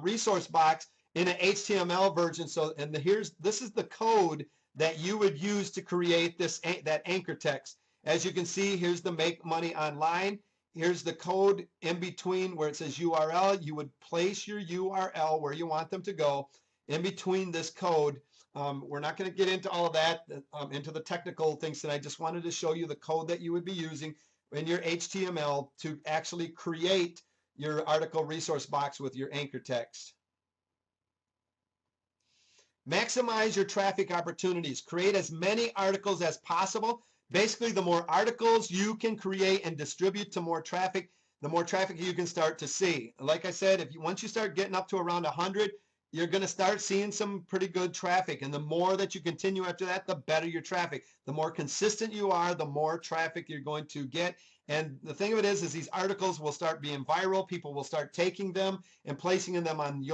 resource box in an HTML version. So, and this is the code that you would use to create that anchor text. As you can see, here's the make money online. Here's the code in between where it says URL. You would place your URL where you want them to go in between this code. We're not going to get into all of that, into the technical things tonight. I just wanted to show you the code that you would be using in your HTML to actually create your article resource box with your anchor text. Maximize your traffic opportunities. Create as many articles as possible. Basically, the more articles you can create and distribute to more traffic, the more traffic you can start to see. Like I said, once you start getting up to around 100, you're going to start seeing some pretty good traffic. And the more that you continue after that, the better your traffic. The more consistent you are, the more traffic you're going to get. And the thing of it is these articles will start being viral. People will start taking them and placing them on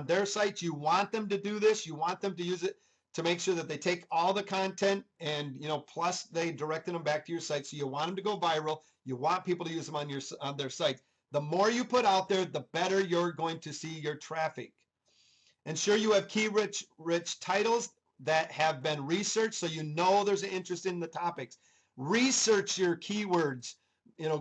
their sites. You want them to do this. You want them to use it to make sure that they take all the content and, plus they directed them back to your site. So you want them to go viral. You want people to use them on their site. The more you put out there, the better you're going to see your traffic. Ensure you have key-rich titles that have been researched, so you know there's an interest in the topics. Research your keywords.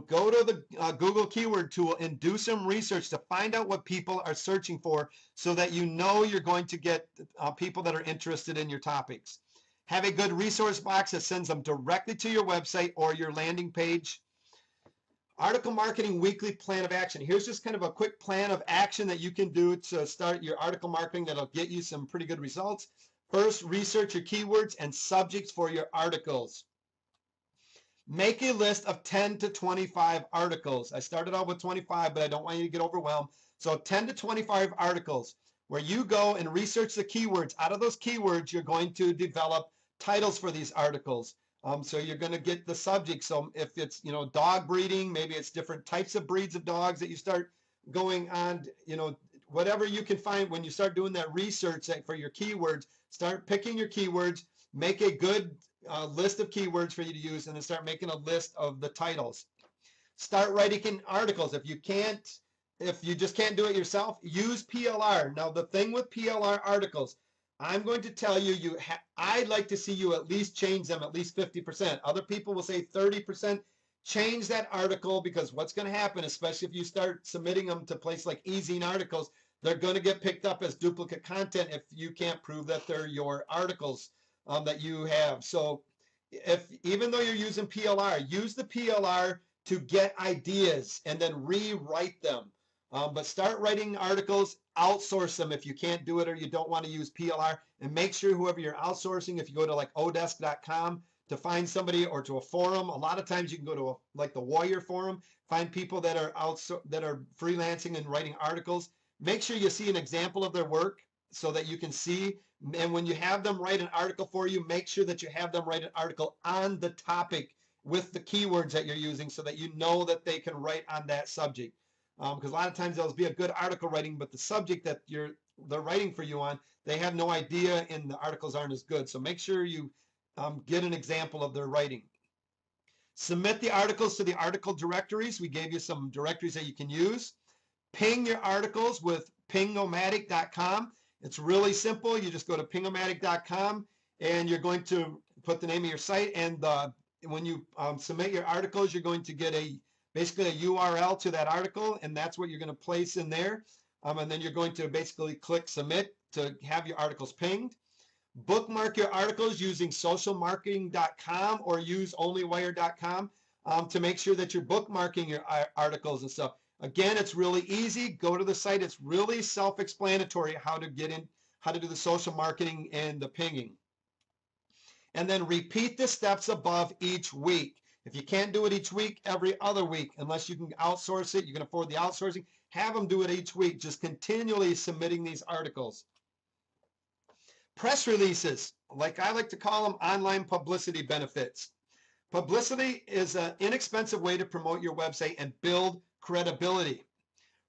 Go to the Google keyword tool and do some research to find out what people are searching for, so that you know you're going to get people that are interested in your topics. Have a good resource box that sends them directly to your website or your landing page. Article marketing weekly plan of action. Here's just kind of a quick plan of action that you can do to start your article marketing that'll get you some pretty good results. First, research your keywords and subjects for your articles. Make a list of 10 to 25 articles. I started out with 25, but I don't want you to get overwhelmed. So 10 to 25 articles where you go and research the keywords. Out of those keywords, you're going to develop titles for these articles. So you're going to get the subject. So if it's, dog breeding, maybe it's different types of breeds of dogs that you start going on, whatever you can find when you start doing that research for your keywords. Start picking your keywords, make a good list of keywords for you to use, and then start making a list of the titles. Start writing articles. If you just can't do it yourself, use PLR. Now the thing with PLR articles, I'm going to tell you, I'd like to see you at least change them at least 50%. Other people will say 30%. Change that article, because what's going to happen, especially if you start submitting them to places like eZine Articles, they're going to get picked up as duplicate content if you can't prove that they're your articles that you have. So even though you're using PLR, use the PLR to get ideas and then rewrite them. But start writing articles, outsource them if you can't do it or you don't want to use PLR, and make sure whoever you're outsourcing, if you go to like odesk.com to find somebody, or to a forum, a lot of times you can go to like the Warrior Forum, find people that are freelancing and writing articles. Make sure you see an example of their work so that you can see, and when you have them write an article for you, make sure that you have them write an article on the topic with the keywords that you're using, so that you know that they can write on that subject. Because a lot of times there'll be a good article writing, but the subject that they're writing for you on, they have no idea, and the articles aren't as good. So make sure you get an example of their writing. Submit the articles to the article directories. We gave you some directories that you can use. Ping your articles with pingomatic.com. It's really simple. You just go to pingomatic.com and you're going to put the name of your site, and when you submit your articles, you're going to get basically a URL to that article, and that's what you're going to place in there. And then you're going to basically click submit to have your articles pinged. Bookmark your articles using socialmarketing.com or use onlywire.com to make sure that you're bookmarking your articles and stuff. Again, it's really easy. Go to the site. It's really self-explanatory how to do the social marketing and the pinging. And then repeat the steps above each week. If you can't do it each week, every other week, unless you can outsource it, you can afford the outsourcing, have them do it each week, just continually submitting these articles. Press releases, like I like to call them, online publicity benefits. Publicity is an inexpensive way to promote your website and build credibility.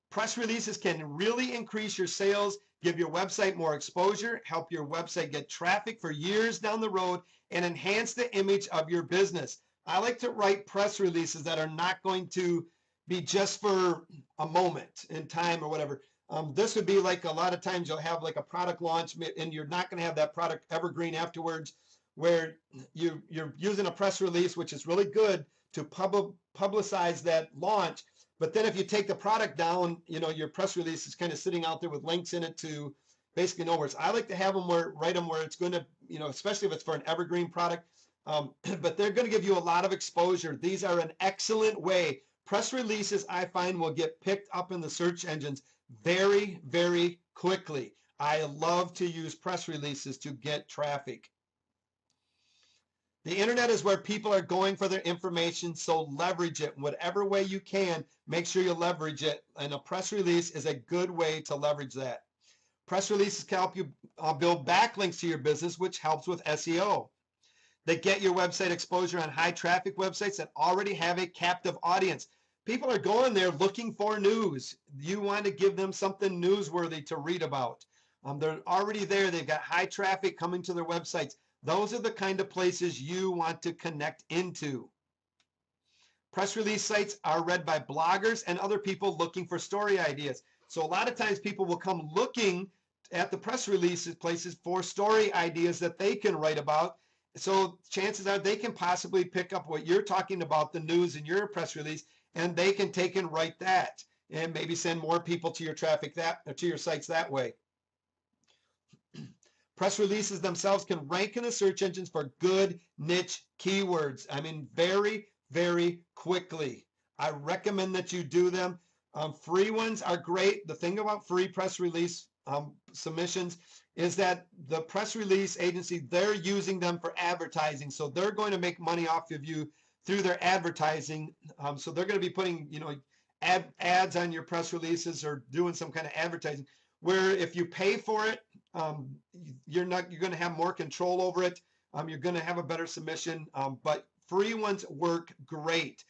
Press releases can really increase your sales, give your website more exposure, help your website get traffic for years down the road, and enhance the image of your business. I like to write press releases that are not going to be just for a moment in time or whatever. This would be like a lot of times you'll have like a product launch and you're not going to have that product evergreen afterwards, where you're using a press release, which is really good to publicize that launch. But then if you take the product down, your press release is kind of sitting out there with links in it to basically nowhere. So I like to have them write them where it's going to, especially if it's for an evergreen product, but they're going to give you a lot of exposure. These are an excellent way. Press releases, I find, will get picked up in the search engines very, very quickly. I love to use press releases to get traffic. The internet is where people are going for their information, so leverage it in whatever way you can. Make sure you leverage it, and a press release is a good way to leverage that. Press releases can help you build backlinks to your business, which helps with SEO. They get your website exposure on high traffic websites that already have a captive audience. People are going there looking for news. You want to give them something newsworthy to read about. They're already there. They've got high traffic coming to their websites. Those are the kind of places you want to connect into. Press release sites are read by bloggers and other people looking for story ideas. So a lot of times people will come looking at the press releases places for story ideas that they can write about. So chances are they can possibly pick up what you're talking about, the news in your press release, and they can take and write that and maybe send more people to your traffic to your sites that way. Press releases themselves can rank in the search engines for good niche keywords. I mean, very, very quickly. I recommend that you do them. Free ones are great. The thing about free press release submissions is that the press release agency, they're using them for advertising. So they're going to make money off of you through their advertising. So they're going to be putting, ads on your press releases or doing some kind of advertising, where if you pay for it, you're going to have more control over it. You're going to have a better submission, but free ones work great.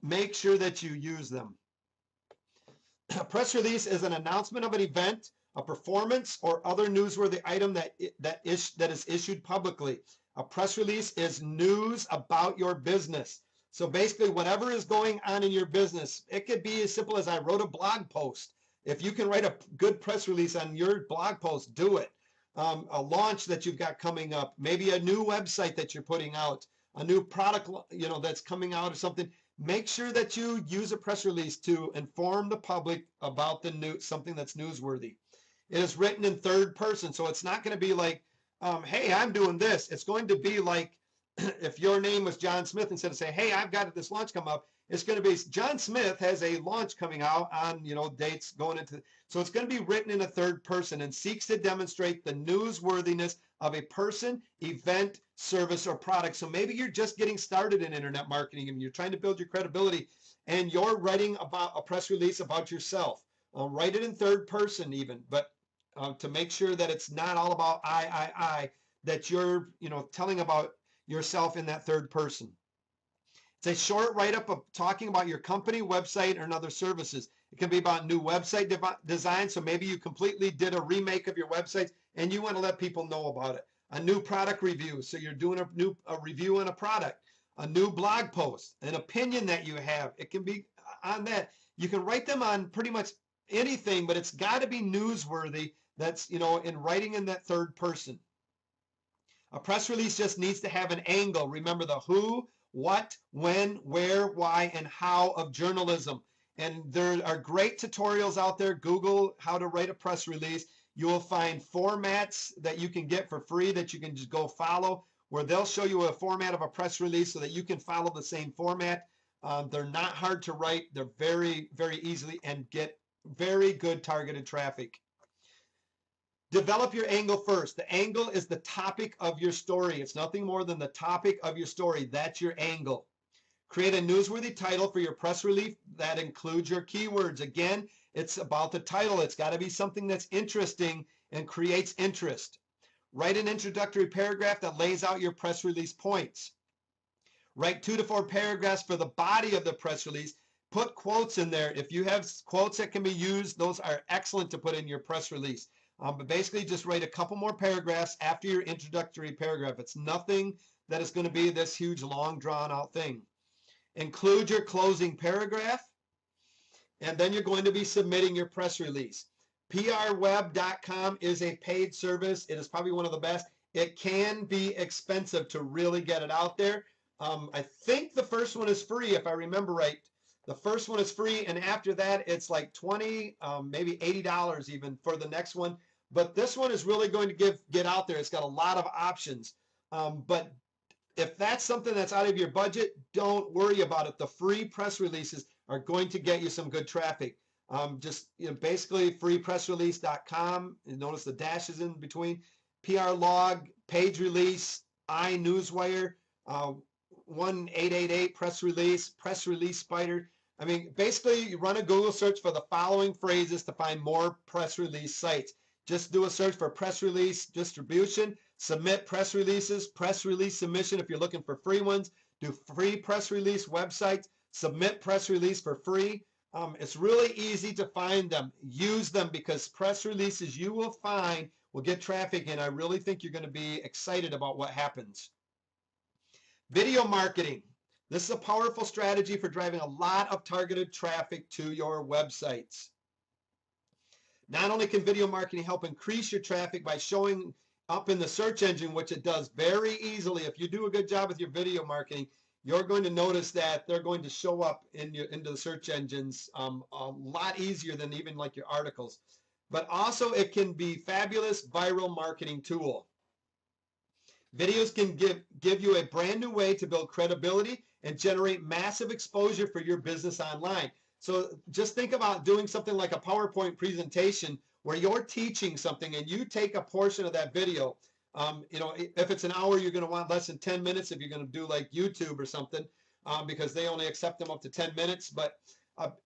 Make sure that you use them. A press release is an announcement of an event, a performance, or other newsworthy item that is issued publicly. A press release is news about your business. So basically, whatever is going on in your business, it could be as simple as I wrote a blog post. If you can write a good press release on your blog post, do it. A launch that you've got coming up, maybe a new website that you're putting out, a new product, that's coming out or something. Make sure that you use a press release to inform the public about something that's newsworthy. It is written in third person, so it's not going to be like, hey, I'm doing this. It's going to be like if your name was John Smith, instead of saying, hey, I've got this launch come up, it's going to be John Smith has a launch coming out on, dates going into. So it's going to be written in a third person and seeks to demonstrate the newsworthiness of a person, event, service, or product. So maybe you're just getting started in internet marketing and you're trying to build your credibility and you're writing about a press release about yourself. Write it in third person even, but to make sure that it's not all about I, that you're, telling about yourself in that third person. It's a short write-up of talking about your company, website, and other services. It can be about new website design, so maybe you completely did a remake of your website and you want to let people know about it. A new product review, so you're doing a review on a product. A new blog post, an opinion that you have. It can be on that. You can write them on pretty much anything, but it's got to be newsworthy. That's, in writing in that third person. A press release just needs to have an angle. Remember the who, what, when, where, why, and how of journalism. And there are great tutorials out there. Google how to write a press release. You will find formats that you can get for free that you can just go follow, where they'll show you a format of a press release so that you can follow the same format. They're not hard to write. They're very, very easily and get very good targeted traffic. Develop your angle first. The angle is the topic of your story. It's nothing more than the topic of your story. That's your angle. Create a newsworthy title for your press release that includes your keywords. Again, it's about the title. It's got to be something that's interesting and creates interest. Write an introductory paragraph that lays out your press release points. Write 2 to 4 paragraphs for the body of the press release. Put quotes in there. If you have quotes that can be used, those are excellent to put in your press release. But basically just write a couple more paragraphs after your introductory paragraph. It's nothing that is going to be this huge, long, drawn-out thing. Include your closing paragraph, and then you're going to be submitting your press release. PRweb.com is a paid service. It is probably one of the best. It can be expensive to really get it out there. I think the first one is free, if I remember right. The first one is free, and after that, it's like $20, maybe $80 even for the next one. But this one is really going to get out there. It's got a lot of options. But if that's something that's out of your budget, don't worry about it. The free press releases are going to get you some good traffic. Just basically freepressrelease.com. And notice the dashes in between. PR Log, Page Release, iNewsWire, 1888 Press Release, Press Release Spider. I mean, basically, you run a Google search for the following phrases to find more press release sites. Just do a search for press release distribution, submit press releases, press release submission if you're looking for free ones, do free press release websites, submit press release for free. It's really easy to find them. Use them because press releases you will find will get traffic, and I really think you're going to be excited about what happens. Video marketing. This is a powerful strategy for driving a lot of targeted traffic to your websites. Not only can video marketing help increase your traffic by showing up in the search engine, which it does very easily. If you do a good job with your video marketing, you're going to notice that they're going to show up into the search engines a lot easier than even like your articles. But also it can be fabulous viral marketing tool. Videos can give you a brand new way to build credibility and generate massive exposure for your business online. So just think about doing something like a PowerPoint presentation where you're teaching something and you take a portion of that video. If it's an hour, you're going to want less than 10 minutes if you're going to do like YouTube or something, because they only accept them up to 10 minutes. But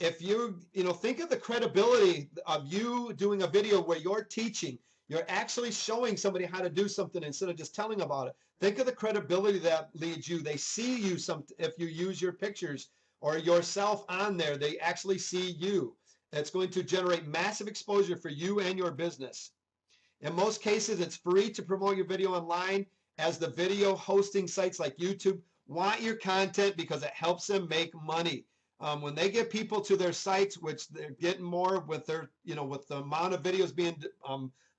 if you think of the credibility of you doing a video where you're teaching, you're actually showing somebody how to do something instead of just telling about it. Think of the credibility that leads you. They see you if you use your pictures or yourself on there, they actually see you. It's going to generate massive exposure for you and your business. In most cases, it's free to promote your video online, as the video hosting sites like YouTube want your content because it helps them make money. When they get people to their sites, which they're getting more with their, with the amount of videos being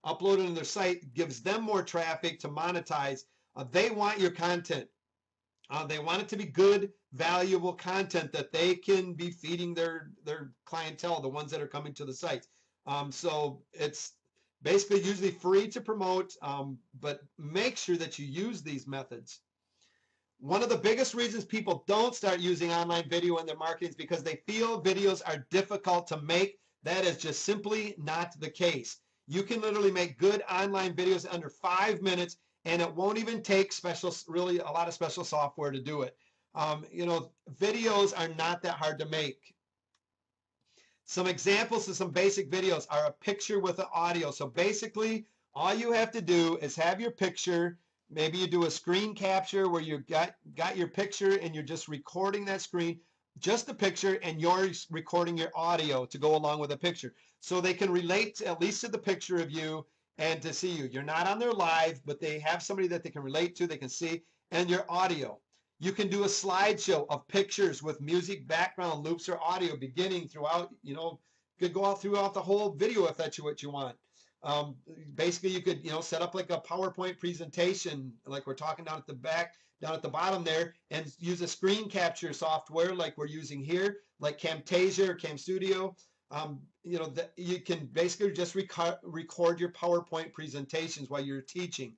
uploaded on their site, gives them more traffic to monetize. They want your content. They want it to be good, valuable content that they can be feeding their clientele, the ones that are coming to the site. So it's basically usually free to promote, but make sure that you use these methods. One of the biggest reasons people don't start using online video in their marketing is because they feel videos are difficult to make. That is just simply not the case. You can literally make good online videos under 5 minutes, and it won't even take really a lot of special software to do it. Videos are not that hard to make. Some examples of some basic videos are a picture with an audio. So basically, all you have to do is have your picture. Maybe you do a screen capture where you got your picture and you're just recording that screen, just the picture, and you're recording your audio to go along with the picture. So they can relate at least to the picture of you and to see you. You're not on their live, but they have somebody that they can relate to, they can see, and your audio. You can do a slideshow of pictures with music, background, loops, or audio beginning throughout, could go out throughout the whole video if that's what you want. Um, Basically, you could, set up like a PowerPoint presentation, like we're talking down at the back, down at the bottom there, and use a screen capture software like we're using here, like Camtasia or Cam Studio. You can basically just record your PowerPoint presentations while you're teaching.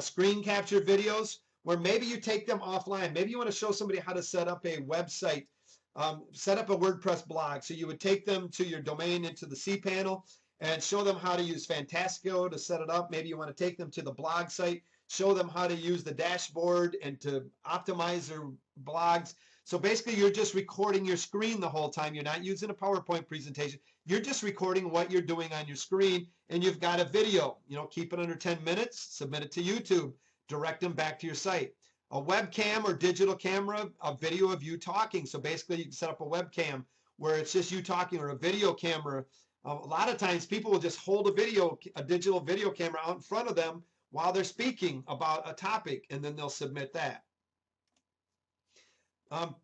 Screen capture videos, where maybe you take them offline. Maybe you want to show somebody how to set up a website, set up a WordPress blog. So you would take them to your domain into the cPanel and show them how to use Fantastico to set it up. Maybe you want to take them to the blog site, show them how to use the dashboard and to optimize their blogs. So basically, you're just recording your screen the whole time. You're not using a PowerPoint presentation. You're just recording what you're doing on your screen, and you've got a video. Keep it under 10 minutes, submit it to YouTube, direct them back to your site. A webcam or digital camera, a video of you talking. So basically, you can set up a webcam where it's just you talking, or a video camera. A lot of times people will just hold a digital video camera out in front of them while they're speaking about a topic, and then they'll submit that.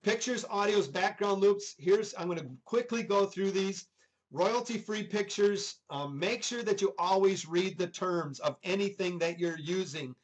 Pictures, audios, background loops. I'm going to quickly go through these. Royalty-free pictures. Make sure that you always read the terms of anything that you're using.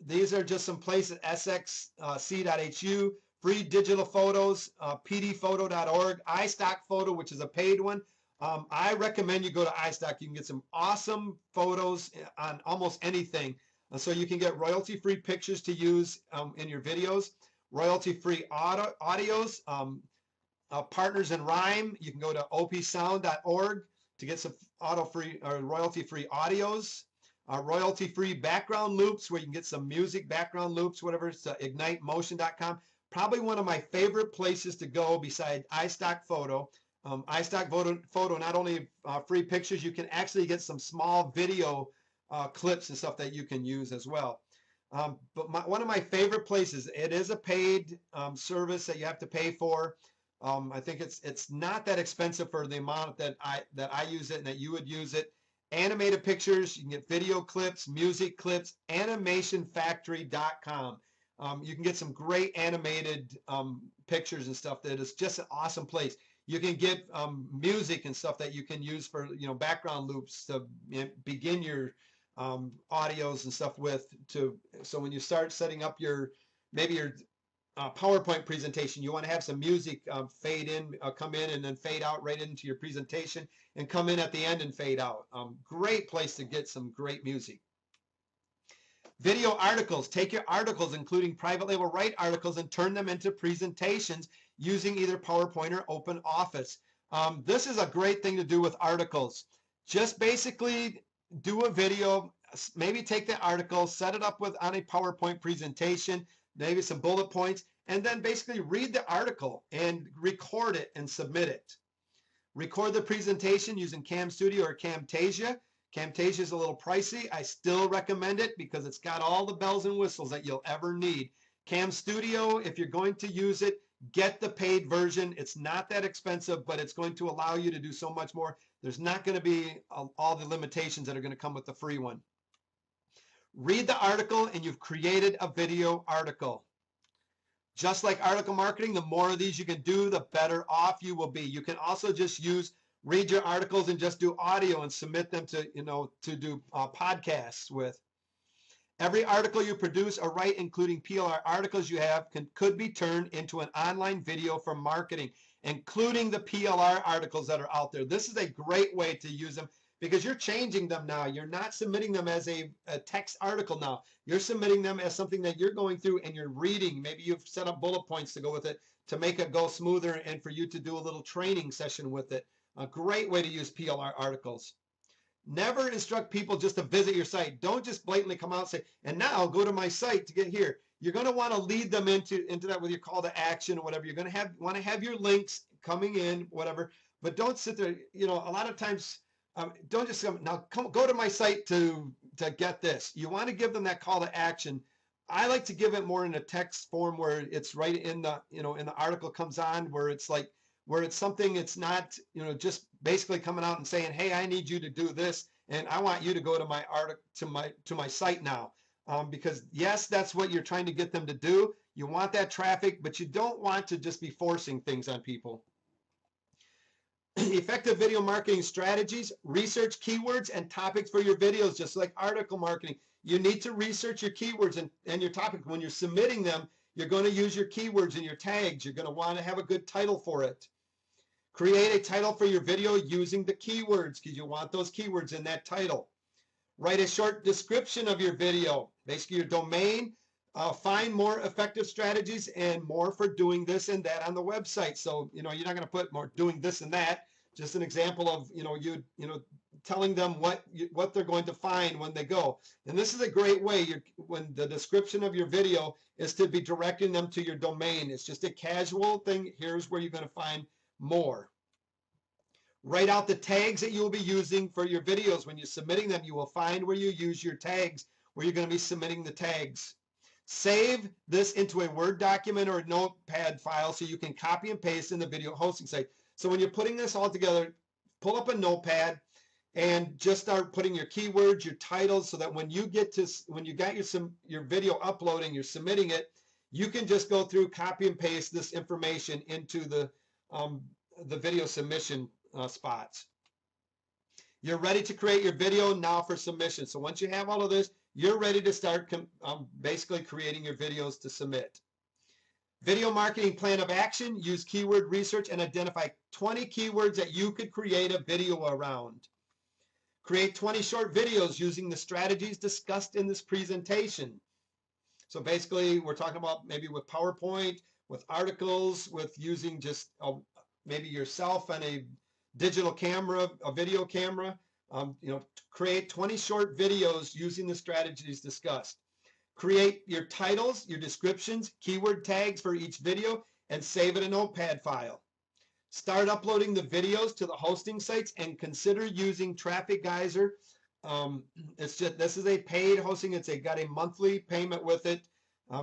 These are just some places: sxc.hu, free digital photos, pdphoto.org, iStockPhoto, which is a paid one. I recommend you go to iStock. You can get some awesome photos on almost anything. So you can get royalty-free pictures to use in your videos, royalty-free audios, Partners in Rhyme. You can go to opsound.org to get some auto-free or royalty-free audios. Royalty-free background loops, where you can get some music background loops, whatever. It's ignitemotion.com. Probably one of my favorite places to go beside iStockPhoto. iStockPhoto not only free pictures, you can actually get some small video clips and stuff that you can use as well. But one of my favorite places, it is a paid service that you have to pay for. I think it's not that expensive for the amount that I use it and that you would use it. Animated pictures, you can get video clips, music clips, animationfactory.com. You can get some great animated pictures and stuff. That is just an awesome place. You can get music and stuff that you can use for background loops to begin your audios and stuff with. So when you start setting up maybe your PowerPoint presentation, you want to have some music fade in, come in, and then fade out right into your presentation, and come in at the end and fade out. Great place to get some great music. Video articles. Take your articles, including private label write articles, and turn them into presentations using either PowerPoint or OpenOffice. This is a great thing to do with articles. Just basically do a video, maybe take the article, set it up on a PowerPoint presentation, maybe some bullet points, and then basically read the article and record it and submit it. Record the presentation using Cam Studio or Camtasia. Camtasia is a little pricey. I still recommend it because it's got all the bells and whistles that you'll ever need. Cam Studio, if you're going to use it, get the paid version. It's not that expensive, but it's going to allow you to do so much more. There's not going to be all the limitations that are going to come with the free one. Read the article and you've created a video article. Just like article marketing, the more of these you can do, the better off you will be. You can also just read your articles and just do audio and submit them to do podcasts with. Every article you produce or write, including PLR articles you have, could be turned into an online video for marketing, including the PLR articles that are out there. This is a great way to use them because you're changing them now. You're not submitting them as a text article now. You're submitting them as something that you're going through and you're reading. Maybe you've set up bullet points to go with it to make it go smoother and for you to do a little training session with it. A great way to use PLR articles. Never instruct people just to visit your site. Don't just blatantly come out and say, and now go to my site to get here. You're going to want to lead them into that with your call to action or whatever. You're going to want to have your links coming in, whatever. But don't sit there. A lot of times, don't just go to my site to get this. You want to give them that call to action. I like to give it more in a text form where it's right in the in the article comes on, where it's something, it's not just basically coming out and saying, hey, I need you to do this and I want you to go to my article to my site now, because yes, that's what you're trying to get them to do. You want that traffic, but you don't want to just be forcing things on people. effective video marketing strategies, research keywords and topics for your videos, just like article marketing. You need to research your keywords and your topic. When you're submitting them, you're going to use your keywords and your tags. You're going to want to have a good title for it. Create a title for your video using the keywords because you want those keywords in that title. Write a short description of your video, basically your domain. Find more effective strategies and more for doing this and that on the website. So, you're not going to put more doing this and that. Just an example of, telling them what they're going to find when they go. And this is a great way when the description of your video is to be directing them to your domain. It's just a casual thing. Here's where you're going to find more. Write out the tags that you will be using for your videos. When you're submitting them, you will find where you use your tags, where you're going to be submitting the tags. Save this into a Word document or a notepad file so you can copy and paste in the video hosting site. So when you're putting this all together, pull up a notepad and just start putting your keywords, your titles, so that when you got your video uploading, you're submitting it, you can just go through, copy and paste this information into the video submission spots. You're ready to create your video now for submission. So once you have all of this, you're ready to start basically creating your videos to submit. Video marketing plan of action. Use keyword research and identify 20 keywords that you could create a video around. Create 20 short videos using the strategies discussed in this presentation. So basically, we're talking about maybe with PowerPoint, with articles, with using just maybe yourself and a digital camera, a video camera. Create 20 short videos using the strategies discussed. Create your titles, your descriptions, keyword tags for each video, and save it in a notepad file. Start uploading the videos to the hosting sites and consider using Traffic Geyser. This is a paid hosting. It's got a monthly payment with it.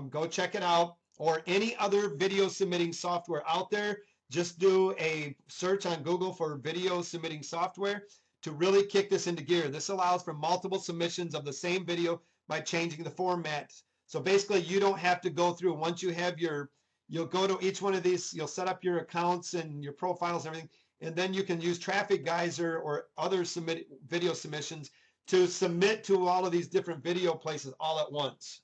Go check it out. Or any other video submitting software out there. Just do a search on Google for video submitting software to really kick this into gear. This allows for multiple submissions of the same video by changing the format. So basically, you don't have to go through. Once you have you'll go to each one of these, you'll set up your accounts and your profiles and everything, and then you can use Traffic Geyser or other video submissions to submit to all of these different video places all at once.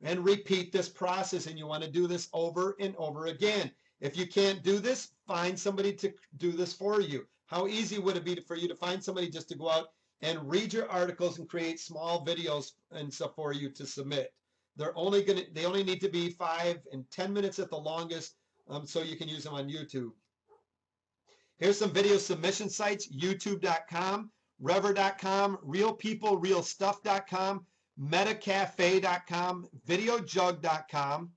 And repeat this process, and you want to do this over and over again. If you can't do this, find somebody to do this for you. How easy would it be for you to find somebody just to go out and read your articles and create small videos and stuff for you to submit? They only need to be 5 and 10 minutes at the longest, so you can use them on YouTube. Here's some video submission sites: youtube.com, rever.com, realpeoplerealstuff.com, metacafe.com, videojug.com,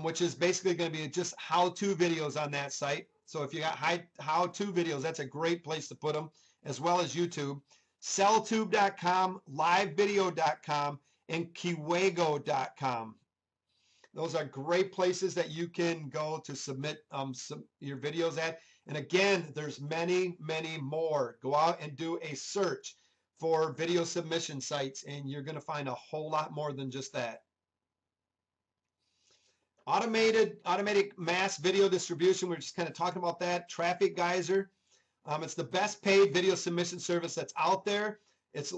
which is basically going to be just how-to videos on that site. So if you got how-to videos, that's a great place to put them, as well as YouTube. Selltube.com, livevideo.com, and Kiwago.com. Those are great places that you can go to submit your videos at. And again, there's many, many more. Go out and do a search for video submission sites, and you're going to find a whole lot more than just that. Automatic mass video distribution. We're just kind of talking about that. Traffic Geyser. It's the best paid video submission service that's out there. It's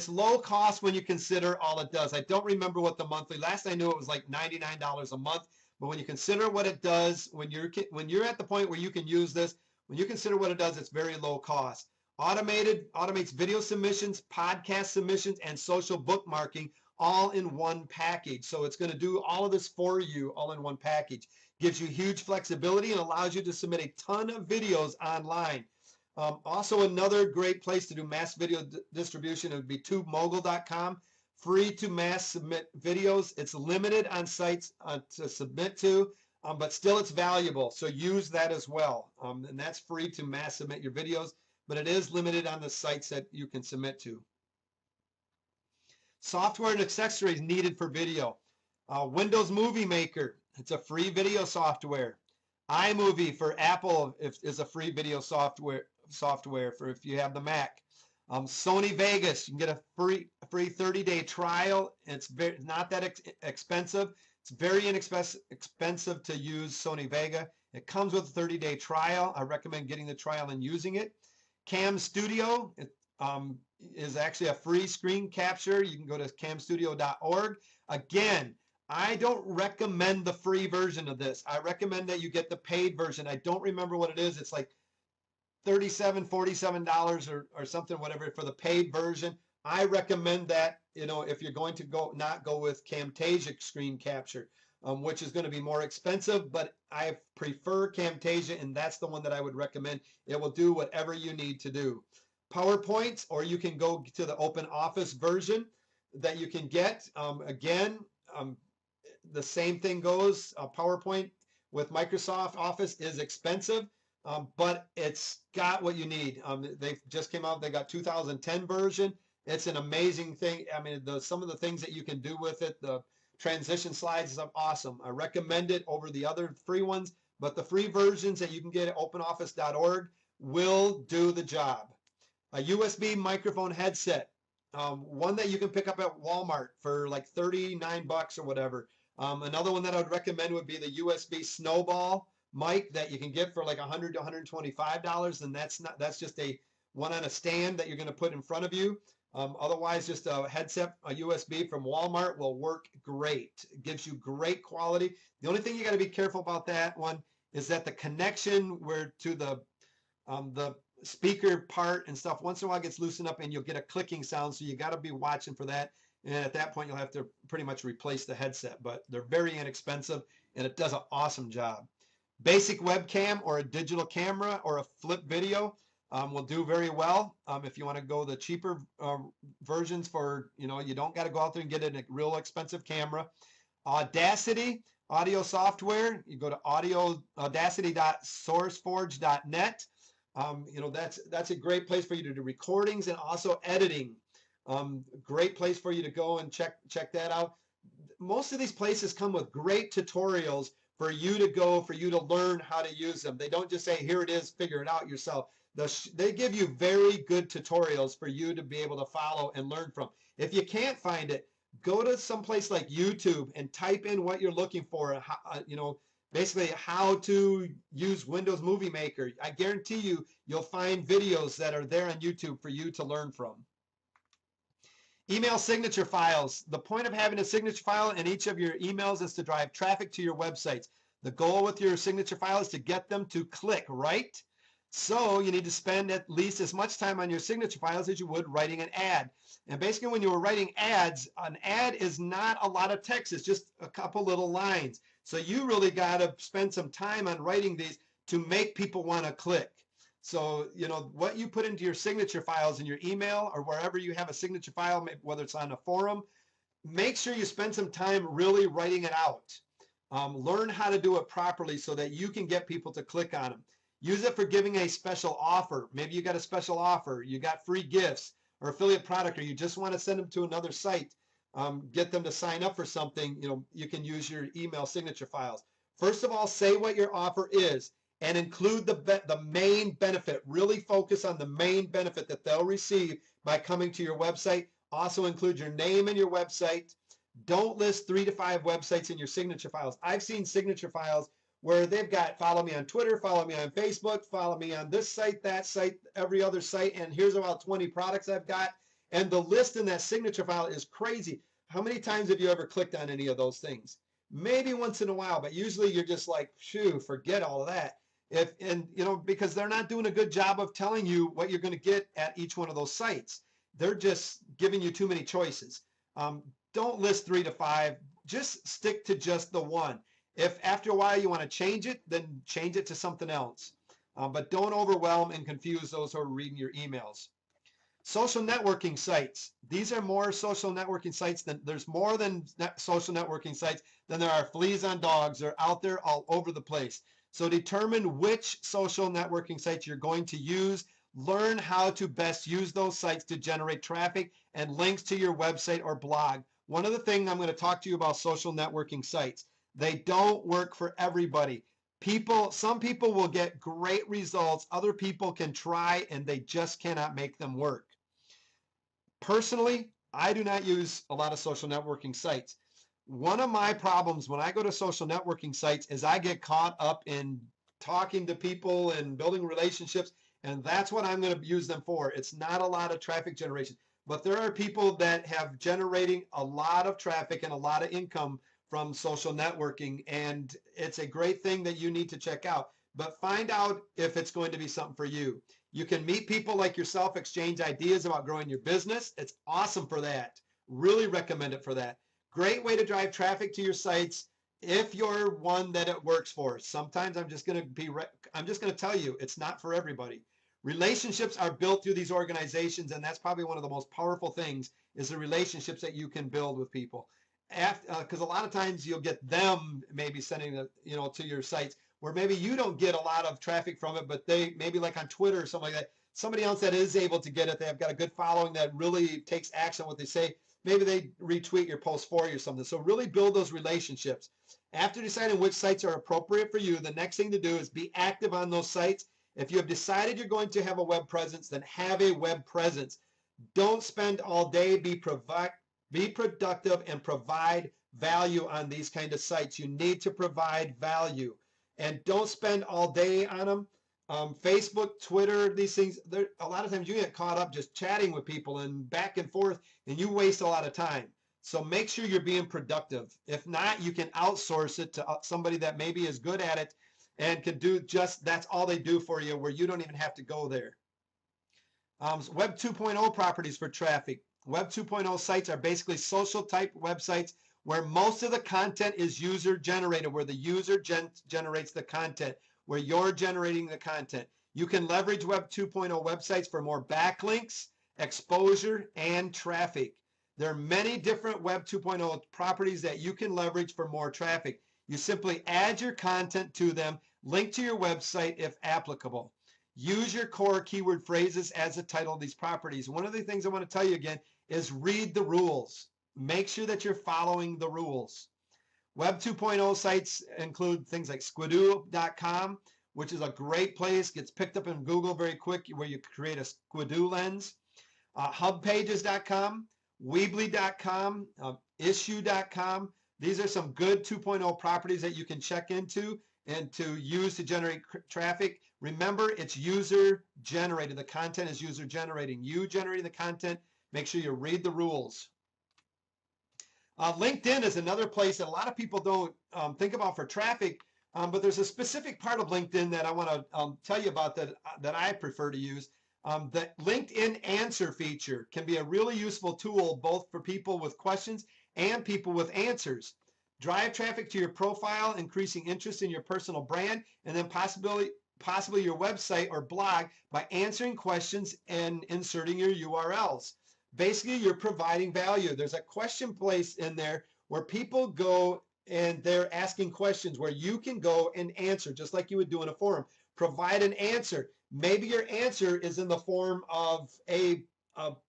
low cost when you consider all it does. I don't remember what the monthly. Last I knew it was like $99 a month. But when you consider what it does, when you're at the point where you can use this, when you consider what it does, it's very low cost. Automates video submissions, podcast submissions, and social bookmarking all in one package. So it's going to do all of this for you all in one package. Gives you huge flexibility and allows you to submit a ton of videos online. Also, another great place to do mass video distribution would be tubemogul.com. Free to mass submit videos. It's limited on sites to submit to, but still it's valuable. So use that as well. And that's free to mass submit your videos, but it is limited on the sites that you can submit to. Software and accessories needed for video. Windows Movie Maker. It's a free video software. iMovie for Apple is a free video software for if you have the Mac. Sony Vegas, you can get a free 30-day trial. It's not that expensive. It's very inexpensive to use Sony Vega, It comes with a 30-day trial. I recommend getting the trial and using it. Cam Studio is actually a free screen capture. You can go to camstudio.org. Again, I don't recommend the free version of this. I recommend that you get the paid version. I don't remember what it is. It's like $37, $47 or something, whatever, for the paid version. I recommend that, if you're going to not go with Camtasia screen capture, which is going to be more expensive, but I prefer Camtasia, and that's the one that I would recommend. It will do whatever you need to do. PowerPoint, or you can go to the Open Office version that you can get. Again, the same thing goes. PowerPoint with Microsoft Office is expensive, but it's got what you need. They just came out. They got 2010 version. It's an amazing thing. I mean, some of the things that you can do with it, the transition slides is awesome. I recommend it over the other free ones, but the free versions that you can get at openoffice.org will do the job. A USB microphone headset, one that you can pick up at Walmart for like 39 bucks or whatever. Another one that I would recommend would be the USB Snowball mic that you can get for like $100 to $125, and that's just a one on a stand that you're going to put in front of you. Otherwise, just a headset, a USB from Walmart will work great. It gives you great quality. The only thing you got to be careful about that one is that the connection to the speaker part and stuff once in a while gets loosened up, and you'll get a clicking sound. So you got to be watching for that. And at that point, you'll have to pretty much replace the headset. But they're very inexpensive, and it does an awesome job. Basic webcam or a digital camera or a flip video will do very well. If you want to go the cheaper versions for, you don't got to go out there and get a real expensive camera. Audacity audio software, you go to audacity.sourceforge.net. That's a great place for you to do recordings and also editing. Great place for you to go and check that out. Most of these places come with great tutorials for you to learn how to use them. They don't just say, here it is, figure it out yourself. They give you very good tutorials for you to be able to follow and learn from. If you can't find it, go to some place like YouTube and type in what you're looking for. Basically how to use Windows Movie Maker. I guarantee you'll find videos that are there on YouTube for you to learn from. Email signature files. The point of having a signature file in each of your emails is to drive traffic to your websites. The goal with your signature file is to get them to click, right? So you need to spend at least as much time on your signature files as you would writing an ad. And basically when you were writing ads, an ad is not a lot of text. It's just a couple little lines. So you really got to spend some time on writing these to make people want to click. So, what you put into your signature files in your email or wherever you have a signature file, whether it's on a forum, make sure you spend some time really writing it out. Learn how to do it properly so that you can get people to click on them. Use it for giving a special offer. Maybe you got a special offer, you got free gifts or affiliate product, or you just want to send them to another site, get them to sign up for something. You can use your email signature files. First of all, say what your offer is and include the main benefit. Really focus on the main benefit that they'll receive by coming to your website. Also include your name and your website. Don't list 3 to 5 websites in your signature files. I've seen signature files where they've got follow me on Twitter, follow me on Facebook, follow me on this site, that site, every other site, and here's about 20 products I've got. And the list in that signature file is crazy. How many times have you ever clicked on any of those things? Maybe once in a while, but usually you're just like, phew, forget all of that. Because they're not doing a good job of telling you what you're going to get at each one of those sites. They're just giving you too many choices. Don't list 3 to 5. Just stick to just the one. If after a while you want to change it, then change it to something else. But don't overwhelm and confuse those who are reading your emails. Social networking sites. These are more social networking sites there's more than social networking sites than there are fleas on dogs. They're out there all over the place. So determine which social networking sites you're going to use. Learn how to best use those sites to generate traffic and links to your website or blog. One of the things I'm going to talk to you about social networking sites. They don't work for everybody. Some people will get great results. Other people can try and they just cannot make them work. Personally, I do not use a lot of social networking sites. One of my problems when I go to social networking sites is I get caught up in talking to people and building relationships, and that's what I'm going to use them for. It's not a lot of traffic generation, but there are people that have generating a lot of traffic and a lot of income from social networking, and it's a great thing that you need to check out. But find out if it's going to be something for you. You can meet people like yourself, exchange ideas about growing your business. It's awesome for that. Really recommend it for that. Great way to drive traffic to your sites if you're one that it works for. Sometimes I'm just going to tell you it's not for everybody. Relationships are built through these organizations, and that's probably one of the most powerful things is the relationships that you can build with people. Because a lot of times you'll get them maybe sending to your sites where maybe you don't get a lot of traffic from it, but they maybe like on Twitter or something like that, somebody else that is able to get it, they've got a good following that really takes action on what they say. Maybe they retweet your post for you or something. So really build those relationships. After deciding which sites are appropriate for you, the next thing to do is be active on those sites. If you have decided you're going to have a web presence, then have a web presence. Don't spend all day. Be productive and provide value on these kind of sites. You need to provide value. And don't spend all day on them. Facebook, Twitter, these things, a lot of times you get caught up just chatting with people and back and forth, and you waste a lot of time. So make sure you're being productive. If not, you can outsource it to somebody that maybe is good at it and can do that's all they do for you, where you don't even have to go there. Web 2.0 properties for traffic. Web 2.0 sites are basically social type websites where most of the content is user generated, where the user generates the content, where you're generating the content. You can leverage Web 2.0 websites for more backlinks, exposure, and traffic. There are many different Web 2.0 properties that you can leverage for more traffic. You simply add your content to them, link to your website if applicable. Use your core keyword phrases as the title of these properties. One of the things I want to tell you again is read the rules. Make sure that you're following the rules. Web 2.0 sites include things like Squidoo.com, which is a great place, gets picked up in Google very quick, where you create a Squidoo lens. Hubpages.com, Weebly.com, Issue.com. These are some good 2.0 properties that you can check into and to use to generate traffic. Remember, it's user generated. The content is user generating. You generating the content. Make sure you read the rules. LinkedIn is another place that a lot of people don't think about for traffic, but there's a specific part of LinkedIn that I want to tell you about that I prefer to use. The LinkedIn Answer feature can be a really useful tool both for people with questions and people with answers. Drive traffic to your profile, increasing interest in your personal brand, and then possibly your website or blog by answering questions and inserting your URLs. Basically, you're providing value. There's a question place in there where people go and they're asking questions where you can go and answer, just like you would do in a forum. Provide an answer. Maybe your answer is in the form of a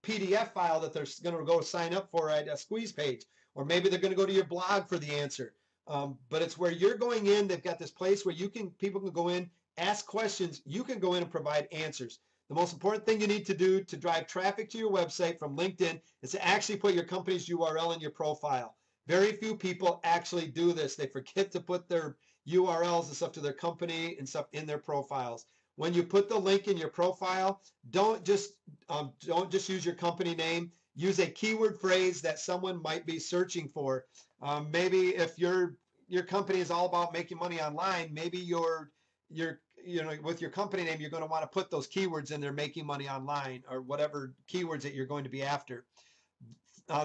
PDF file that they're going to go sign up for at a squeeze page, or maybe they're going to go to your blog for the answer. But it's where you're going in. They've got this place where people can go in, ask questions. You can go in and provide answers. The most important thing you need to do to drive traffic to your website from LinkedIn is to actually put your company's URL in your profile. Very few people actually do this. They forget to put their URLs and stuff to their company and stuff in their profiles. When you put the link in your profile, don't just use your company name. Use a keyword phrase that someone might be searching for. Maybe if your company is all about making money online, maybe with your company name, you're going to want to put those keywords in there, making money online, or whatever keywords that you're going to be after.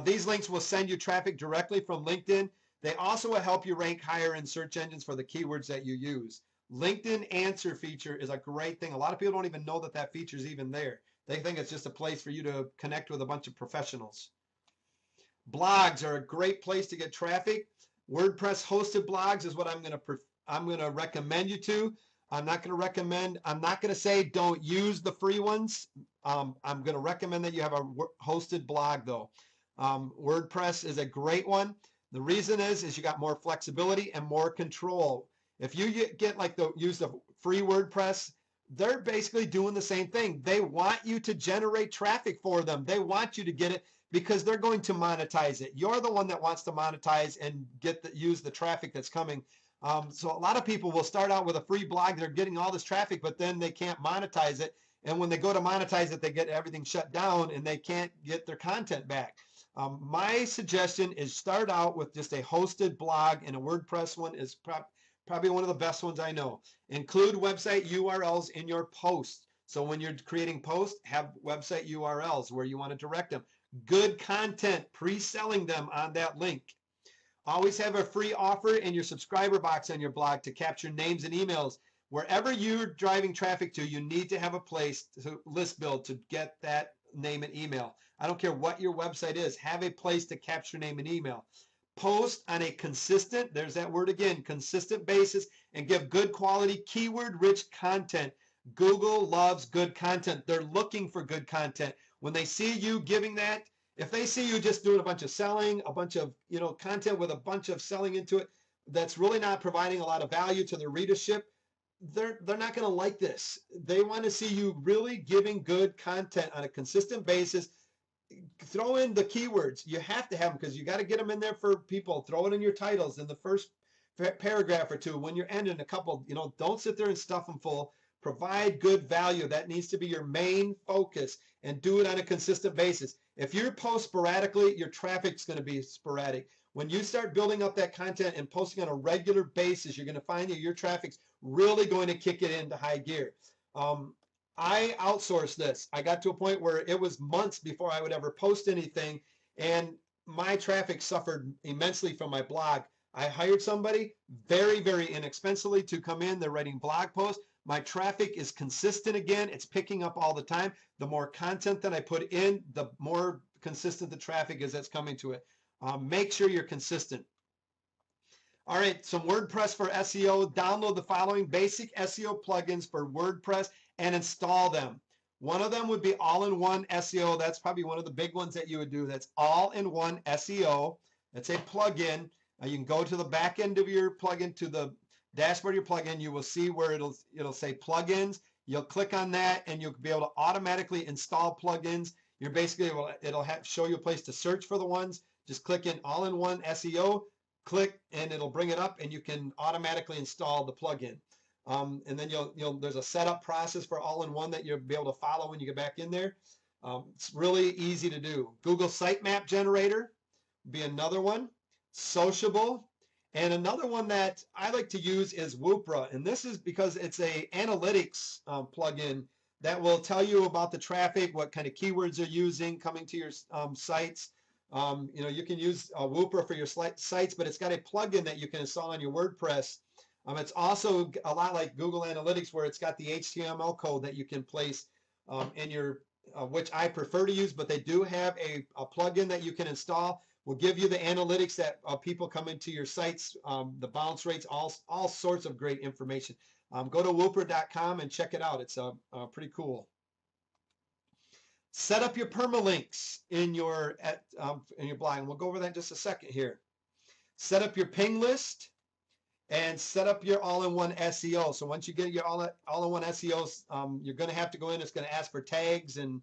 These links will send you traffic directly from LinkedIn. They also will help you rank higher in search engines for the keywords that you use. LinkedIn Answer feature is a great thing. A lot of people don't even know that feature is even there. They think it's just a place for you to connect with a bunch of professionals. Blogs are a great place to get traffic. WordPress hosted blogs is what I'm going to recommend you to. I'm not going to say don't use the free ones. I'm going to recommend that you have a hosted blog though. WordPress is a great one. The reason is you got more flexibility and more control. If you use the free WordPress, they're basically doing the same thing. They want you to generate traffic for them. They want you to get it because they're going to monetize it. You're the one that wants to monetize and use the traffic that's coming. So a lot of people will start out with a free blog. They're getting all this traffic, but then they can't monetize it. And when they go to monetize it, they get everything shut down and they can't get their content back. My suggestion is start out with just a hosted blog, and a WordPress one is probably one of the best ones I know. Include website URLs in your posts. So when you're creating posts, have website URLs where you want to direct them. Good content, pre-selling them on that link. Always have a free offer in your subscriber box on your blog to capture names and emails. Wherever you're driving traffic to, you need to have a place to list build to get that name and email. I don't care what your website is, have a place to capture name and email. Post on a consistent, there's that word again, consistent basis, and give good quality, keyword-rich content. Google loves good content. They're looking for good content. When they see you giving that, if they see you just doing a bunch of selling, a bunch of content with a bunch of selling into it, that's really not providing a lot of value to their readership, they're not going to like this. They want to see you really giving good content on a consistent basis. Throw in the keywords. You have to have them because you got to get them in there for people. Throw it in your titles in the first paragraph or two. When you're ending a couple, don't sit there and stuff them full. Provide good value. That needs to be your main focus, and do it on a consistent basis. If you post sporadically, your traffic's going to be sporadic. When you start building up that content and posting on a regular basis, you're going to find that your traffic's really going to kick it into high gear. I outsourced this. I got to a point where it was months before I would ever post anything, and my traffic suffered immensely from my blog. I hired somebody very, very inexpensively to come in. They're writing blog posts. My traffic is consistent again. It's picking up all the time. The more content that I put in, the more consistent the traffic is that's coming to it. Make sure you're consistent. All right, some WordPress for SEO. Download the following basic SEO plugins for WordPress and install them. One of them would be All-in-One SEO. That's probably one of the big ones that you would do. That's All-in-One SEO. That's a plugin. You can go to the back end of your plugin, to the dashboard of your plugin. You will see where it'll say plugins. You'll click on that and you'll be able to automatically install plugins. You're basically it'll show you a place to search for the ones. Just click in All-in-One SEO, click, and it'll bring it up, and you can automatically install the plugin. And then there's a setup process for All-in-One that you'll be able to follow when you get back in there. It's really easy to do. Google Sitemap Generator would be another one. Sociable. And another one that I like to use is Woopra, and this is because it's a analytics plugin that will tell you about the traffic, what kind of keywords they're using coming to your sites. You can use Woopra for your sites, but it's got a plugin that you can install on your WordPress. It's also a lot like Google Analytics, where it's got the HTML code that you can place in your, which I prefer to use, but they do have a plugin that you can install. Will give you the analytics that people come into your sites, the bounce rates, all sorts of great information. Go to woopra.com and check it out. It's pretty cool. Set up your permalinks in your blog, and we'll go over that in just a second here. Set up your ping list and set up your all-in-one SEO. So once you get your all-in-one SEO, you're going to have to go in. It's going to ask for tags and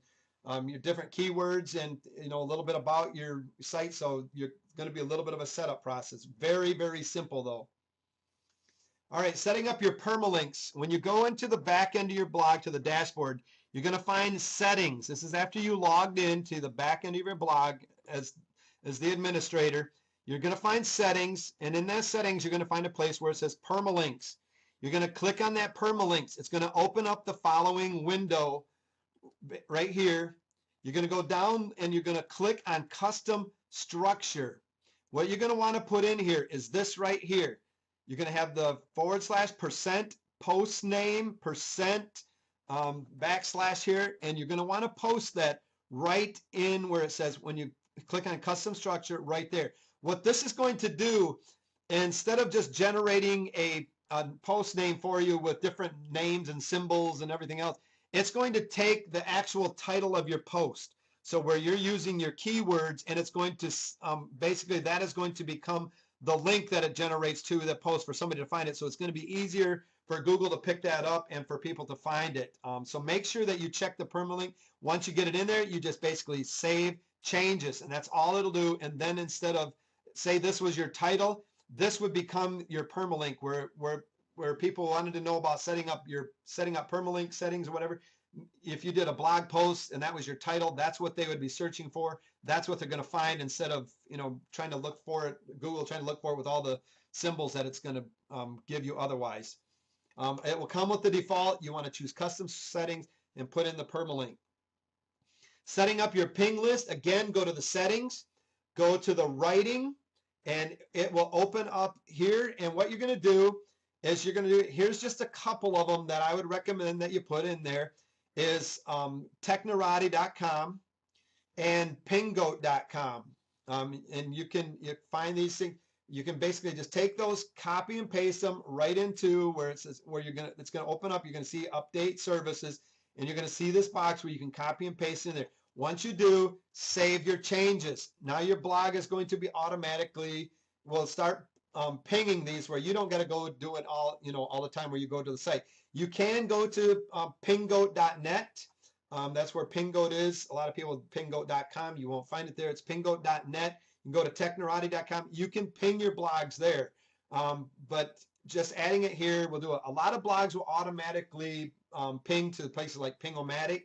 your different keywords and a little bit about your site. So you're going to be a little bit of a setup process. Very, very simple though. All right, setting up your permalinks. When you go into the back end of your blog to the dashboard, you're going to find settings. This is after you logged into the back end of your blog as the administrator. You're going to find settings, and in that settings, you're going to find a place where it says permalinks. You're going to click on that permalinks. It's going to open up the following window right here. You're going to go down and you're going to click on custom structure. What you're going to want to put in here is this right here. You're going to have the /% post name %/ here, and you're going to want to post that right in where it says, when you click on custom structure, right there. What this is going to do, instead of just generating a post name for you with different names and symbols and everything else, it's going to take the actual title of your post. So where you're using your keywords, and it's going to basically, that is going to become the link that it generates to the post for somebody to find it. So it's going to be easier for Google to pick that up and for people to find it. So make sure that you check the permalink. Once you get it in there, you just basically save changes, and that's all it'll do. And then instead of, say this was your title, this would become your permalink, where people wanted to know about setting up permalink settings or whatever. If you did a blog post and that was your title, that's what they would be searching for. That's what they're going to find, instead of trying to look for it, Google trying to look for it with all the symbols that it's going to give you otherwise. It will come with the default. You want to choose custom settings and put in the permalink. Setting up your ping list, again, go to the settings, go to the writing, and it will open up here. And what you're going to do is here's just a couple of them that I would recommend that you put in there, is Technorati.com and Pinggoat.com. And you find these things. You can basically just take those, copy and paste them right into where it says, it's going to open up. You're going to see update services, and you're going to see this box where you can copy and paste in there. Once you do, save your changes. Now your blog is going to be automatically, will start pinging these, where you don't got to go do it all, all the time where you go to the site. You can go to pinggoat.net. That's where Pinggoat is. A lot of people, pinggoat.com, you won't find it there. It's pinggoat.net. You can go to technorati.com. You can ping your blogs there. But just adding it here will do it. A lot of blogs will automatically ping to places like Ping-O-Matic,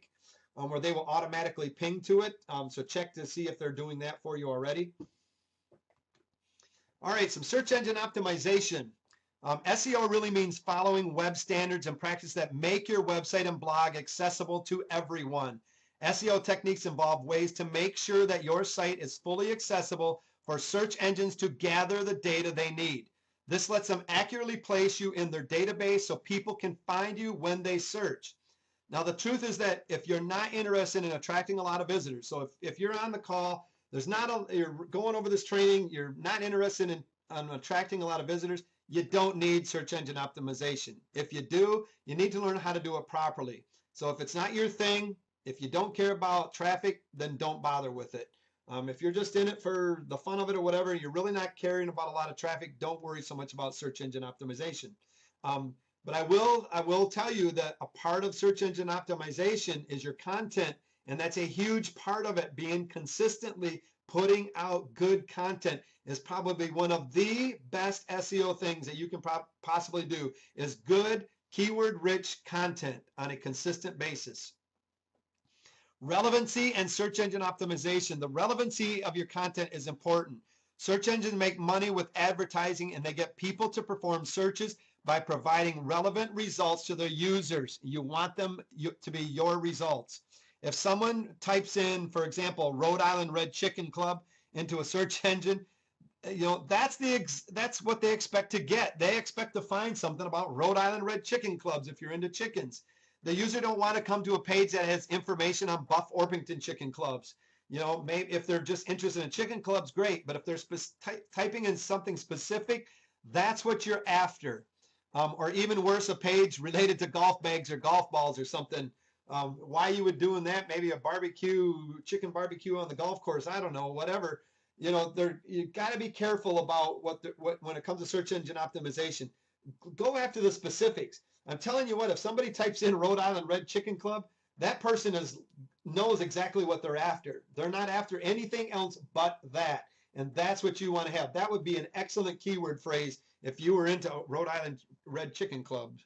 where they will automatically ping to it. So check to see if they're doing that for you already. All right, some search engine optimization. SEO really means following web standards and practices that make your website and blog accessible to everyone. SEO techniques involve ways to make sure that your site is fully accessible for search engines to gather the data they need. This lets them accurately place you in their database so people can find you when they search. Now, the truth is that if you're not interested in attracting a lot of visitors, so if you're on the call, you're going over this training, you're not interested in attracting a lot of visitors, you don't need search engine optimization. If you do, you need to learn how to do it properly. So if it's not your thing, if you don't care about traffic, then don't bother with it. If you're just in it for the fun of it or whatever, you're really not caring about a lot of traffic, don't worry so much about search engine optimization. But I will tell you that a part of search engine optimization is your content, and that's a huge part of it. Being consistently putting out good content is probably one of the best SEO things that you can possibly do, is good keyword-rich content on a consistent basis. Relevancy and search engine optimization. The relevancy of your content is important. Search engines make money with advertising, and they get people to perform searches by providing relevant results to their users. You want them to be your results. If someone types in, for example, Rhode Island Red Chicken Club into a search engine, that's what they expect to get. They expect to find something about Rhode Island Red Chicken Clubs if you're into chickens. The user don't want to come to a page that has information on Buff Orpington Chicken Clubs. Maybe if they're just interested in chicken clubs, great. But if they're typing in something specific, that's what you're after. Or even worse, a page related to golf bags or golf balls or something. Why you would doing that? Maybe a chicken barbecue on the golf course. I don't know, whatever. You got to be careful about when it comes to search engine optimization. Go after the specifics. I'm telling you what, if somebody types in Rhode Island Red Chicken Club, that person knows exactly what they're after. They're not after anything else but that. And that's what you want to have. That would be an excellent keyword phrase if you were into Rhode Island Red Chicken Clubs.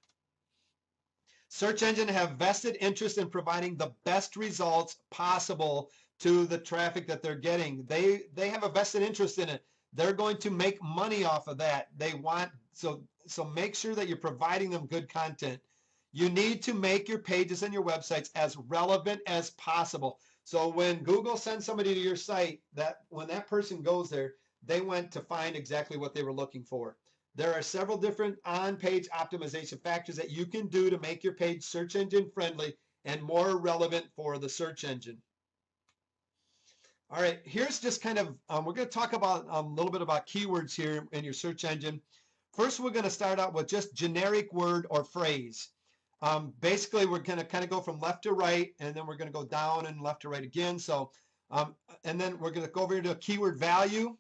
Search engines have vested interest in providing the best results possible to the traffic that they're getting. They have a vested interest in it. They're going to make money off of that. So make sure that you're providing them good content. You need to make your pages and your websites as relevant as possible. So when Google sends somebody to your site, when that person goes there, they went to find exactly what they were looking for. There are several different on-page optimization factors that you can do to make your page search engine friendly and more relevant for the search engine. All right, here's just kind of, we're going to talk about a little bit about keywords here in your search engine. First, we're going to start out with just generic word or phrase. Basically, we're going to kind of go from left to right, and then we're going to go down and left to right again. So, and then we're going to go over to a keyword value.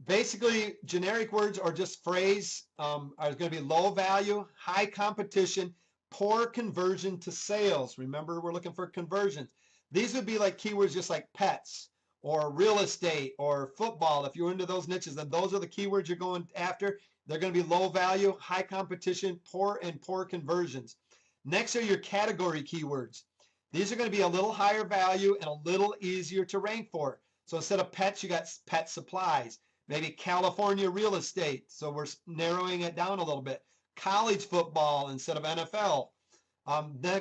Basically, generic words or just phrase are going to be low value, high competition, poor conversion to sales. Remember, we're looking for conversions. These would be like keywords just like pets or real estate or football. If you're into those niches, then those are the keywords you're going after. They're going to be low value, high competition, poor conversions. Next are your category keywords. These are going to be a little higher value and a little easier to rank for. So instead of pets, you got pet supplies. Maybe California real estate. So we're narrowing it down a little bit. College football instead of NFL.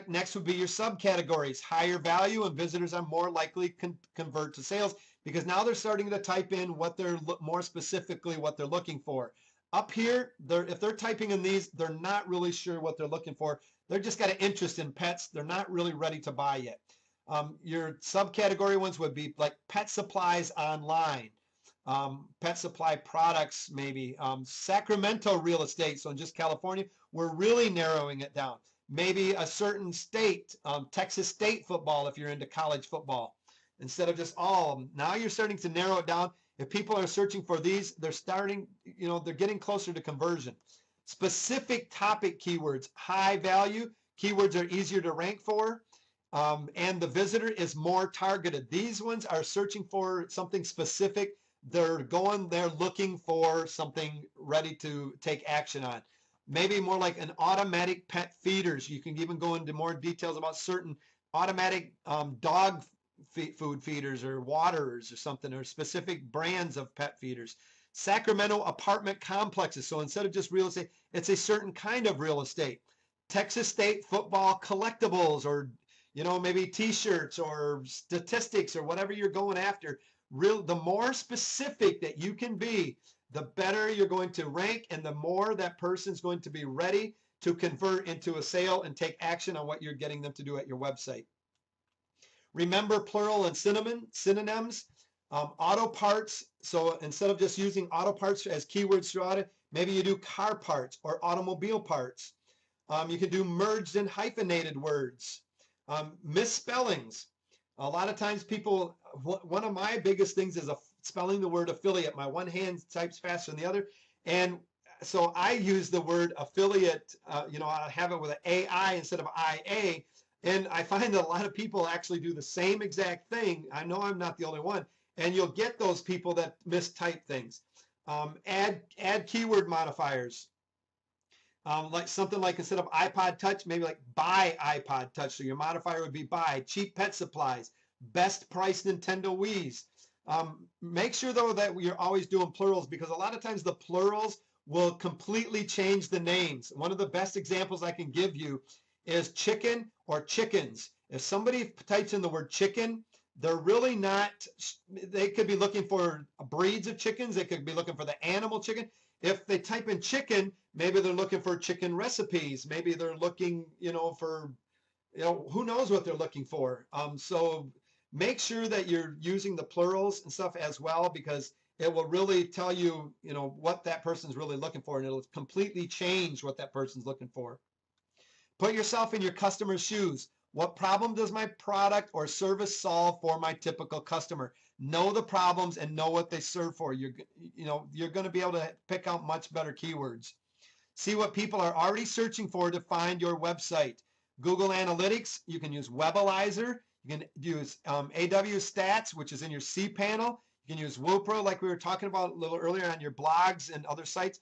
Next would be your subcategories. Higher value and visitors are more likely convert to sales because now they're starting to type in what they're more specifically what they're looking for. Up here, if they're typing in these, they're not really sure what they're looking for. They're just got an interest in pets. They're not really ready to buy yet. Your subcategory ones would be like pet supplies online, pet supply products, maybe Sacramento real estate. So in just California, we're really narrowing it down. Maybe a certain state, Texas State football, if you're into college football, instead of just all of them. Now you're starting to narrow it down. If people are searching for these, they're starting, they're getting closer to conversion. Specific topic keywords, high value, keywords are easier to rank for, and the visitor is more targeted. These ones are searching for something specific. They're looking for something ready to take action on. Maybe more like an automatic pet feeders. You can even go into more details about certain automatic dog food feeders or waterers or something, or specific brands of pet feeders. Sacramento apartment complexes. So instead of just real estate, it's a certain kind of real estate. Texas State football collectibles, or maybe t-shirts or statistics or whatever you're going after. The more specific that you can be, the better you're going to rank, and the more that person's going to be ready to convert into a sale and take action on what you're getting them to do at your website. Remember plural and synonyms. Auto parts. So instead of just using auto parts as keywords throughout it, maybe you do car parts or automobile parts. You can do merged and hyphenated words. Misspellings. A lot of times people, one of my biggest things is spelling the word affiliate. My one hand types faster than the other. And so I use the word affiliate, I have it with an AI instead of IA. And I find that a lot of people actually do the same exact thing. I know I'm not the only one. And you'll get those people that mistype things. Add keyword modifiers. Like something like instead of iPod Touch, maybe like buy iPod Touch. So your modifier would be buy. Cheap pet supplies. Best price Nintendo Wii's. Make sure though that you're always doing plurals, because a lot of times the plurals will completely change the names. One of the best examples I can give you is chicken or chickens. If somebody types in the word chicken, they're really not, they could be looking for breeds of chickens. They could be looking for the animal chicken. If they type in chicken, maybe they're looking for chicken recipes. Maybe they're looking, for, who knows what they're looking for. So make sure that you're using the plurals and stuff as well, because it will really tell you, what that person's really looking for, and it'll completely change what that person's looking for. Put yourself in your customer's shoes. What problem does my product or service solve for my typical customer? Know the problems and know what they serve for. You're going to be able to pick out much better keywords. See what people are already searching for to find your website. Google Analytics, you can use Webalizer, you can use AWS Stats, which is in your cPanel. You can use Wipro, like we were talking about a little earlier, on your blogs and other sites.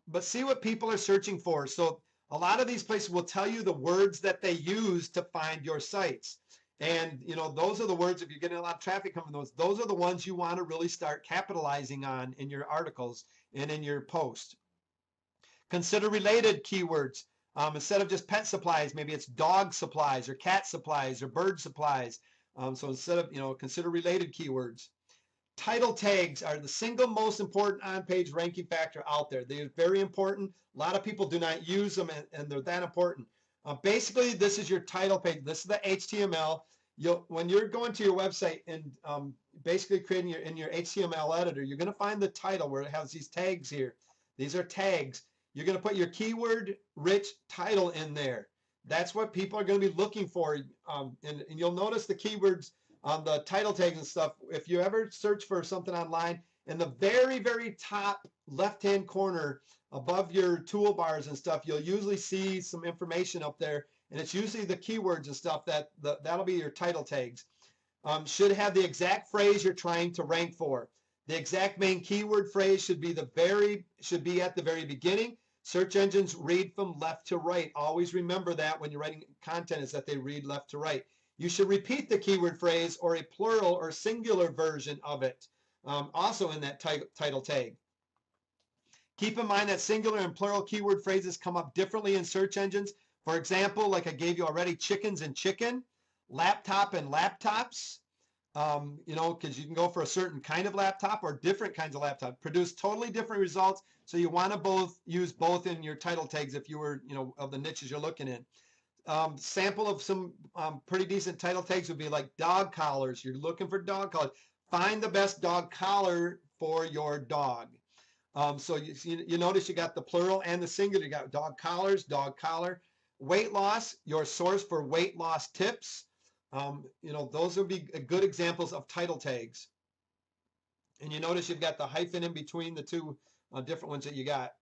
But see what people are searching for. So a lot of these places will tell you the words that they use to find your sites. And, those are the words, if you're getting a lot of traffic coming from those are the ones you want to really start capitalizing on in your articles and in your post. Consider related keywords. Instead of just pet supplies, maybe it's dog supplies or cat supplies or bird supplies. So instead of, consider related keywords. Title tags are the single most important on-page ranking factor out there. They're very important. A lot of people do not use them, and they're that important. Basically, this is your title page. This is the HTML. When you're going to your website and basically creating in your HTML editor, you're going to find the title where it has these tags here. These are tags. You're going to put your keyword-rich title in there. That's what people are going to be looking for. And you'll notice the keywords on the title tags and stuff. If you ever search for something online, in the very, very top left-hand corner above your toolbars and stuff, you'll usually see some information up there, and it's usually the keywords and stuff that'll be your title tags. should have the exact phrase you're trying to rank for. The exact main keyword phrase should be at the very beginning. Search engines read from left to right. Always remember that when you're writing content, is that they read left to right. You should repeat the keyword phrase or a plural or singular version of it, also in that title tag. Keep in mind that singular and plural keyword phrases come up differently in search engines. For example, like I gave you already, chickens and chicken, laptop and laptops, because you can go for a certain kind of laptop or different kinds of laptop, produce totally different results. So you want to use both in your title tags if you were, of the niches you're looking in. Sample of some pretty decent title tags would be like dog collars. You're looking for dog collars. Find the best dog collar for your dog. So you notice you got the plural and the singular. You got dog collars, dog collar. Weight loss, your source for weight loss tips. Those would be good examples of title tags. And you notice you've got the hyphen in between the two different ones that you got.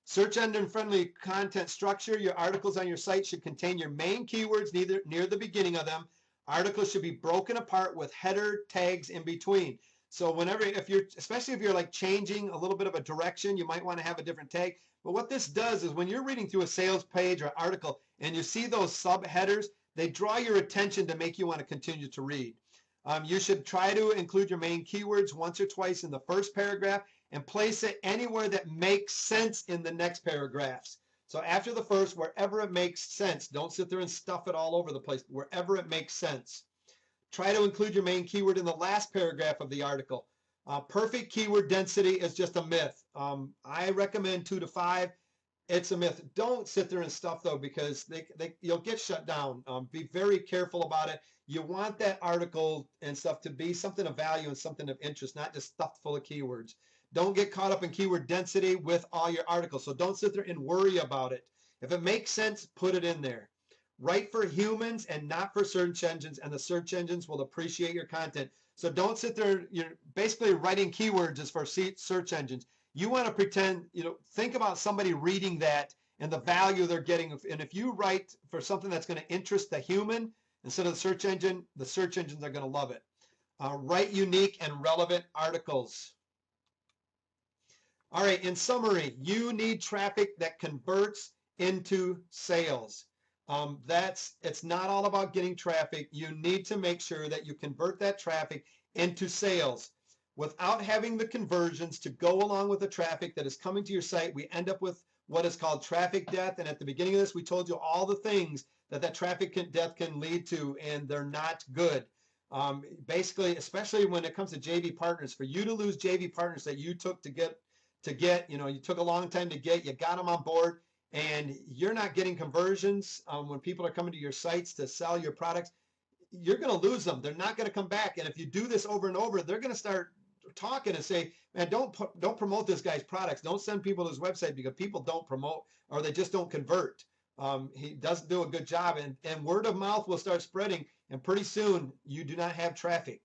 Search engine friendly content structure. Your articles on your site should contain your main keywords near the beginning of them. Articles should be broken apart with header tags in between. So especially if you're like changing a little bit of a direction, you might want to have a different tag. But what this does is when you're reading through a sales page or article and you see those subheaders, they draw your attention to make you want to continue to read. You should try to include your main keywords once or twice in the first paragraph and place it anywhere that makes sense in the next paragraphs. So after the first, wherever it makes sense, don't sit there and stuff it all over the place, wherever it makes sense. Try to include your main keyword in the last paragraph of the article. Perfect keyword density is just a myth. I recommend 2 to 5. It's a myth. Don't sit there and stuff though, because you'll get shut down. Be very careful about it. You want that article and stuff to be something of value and something of interest, not just stuffed full of keywords. Don't get caught up in keyword density with all your articles. So don't sit there and worry about it. If it makes sense, put it in there. Write for humans and not for search engines, and the search engines will appreciate your content. So don't sit there, you're basically writing keywords is for search engines. You want to pretend, think about somebody reading that and the value they're getting. And if you write for something that's going to interest the human instead of the search engines are going to love it. Write unique and relevant articles. All right, in summary, you need traffic that converts into sales. It's not all about getting traffic. You need to make sure that you convert that traffic into sales. Without having the conversions to go along with the traffic that is coming to your site, we end up with what is called traffic death. And at the beginning of this, we told you all the things that traffic death can lead to, and they're not good. Basically, especially when it comes to JV partners, for you to lose JV partners that you took to get, you took a long time to get, you got them on board, and you're not getting conversions when people are coming to your sites to sell your products, you're going to lose them. They're not going to come back. And if you do this over and over, they're going to start talking and say, man, don't promote this guy's products. Don't send people to his website, because people don't promote, or they just don't convert. He doesn't do a good job, and word of mouth will start spreading, and pretty soon you do not have traffic.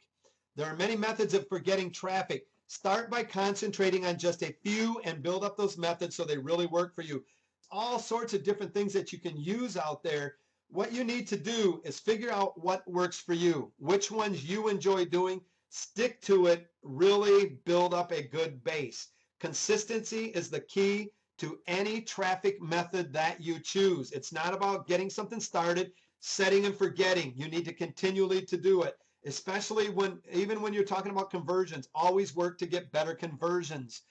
There are many methods for getting traffic. Start by concentrating on just a few and build up those methods so they really work for you. All sorts of different things that you can use out there. What you need to do is figure out what works for you, which ones you enjoy doing, stick to it, really build up a good base. Consistency is the key to any traffic method that you choose. It's not about getting something started, setting and forgetting. You need to continually to do it, especially even when you're talking about conversions. Always work to get better conversions.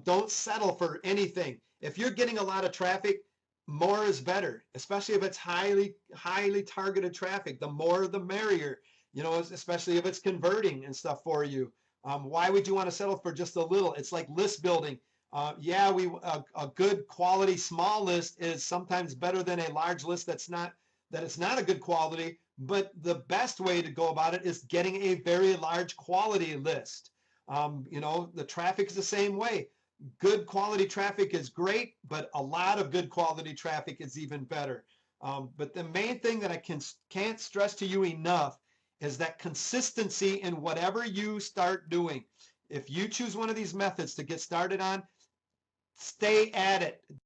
Don't settle for anything. If you're getting a lot of traffic, more is better, especially if it's highly targeted traffic. The more the merrier, especially if it's converting and stuff for you. Why would you want to settle for just a little? It's like list building. A good quality small list is sometimes better than a large list that it's not a good quality, but the best way to go about it is getting a very large quality list. The traffic is the same way. Good quality traffic is great, but a lot of good quality traffic is even better. But the main thing that I can't stress to you enough is that consistency in whatever you start doing. If you choose one of these methods to get started on, stay at it.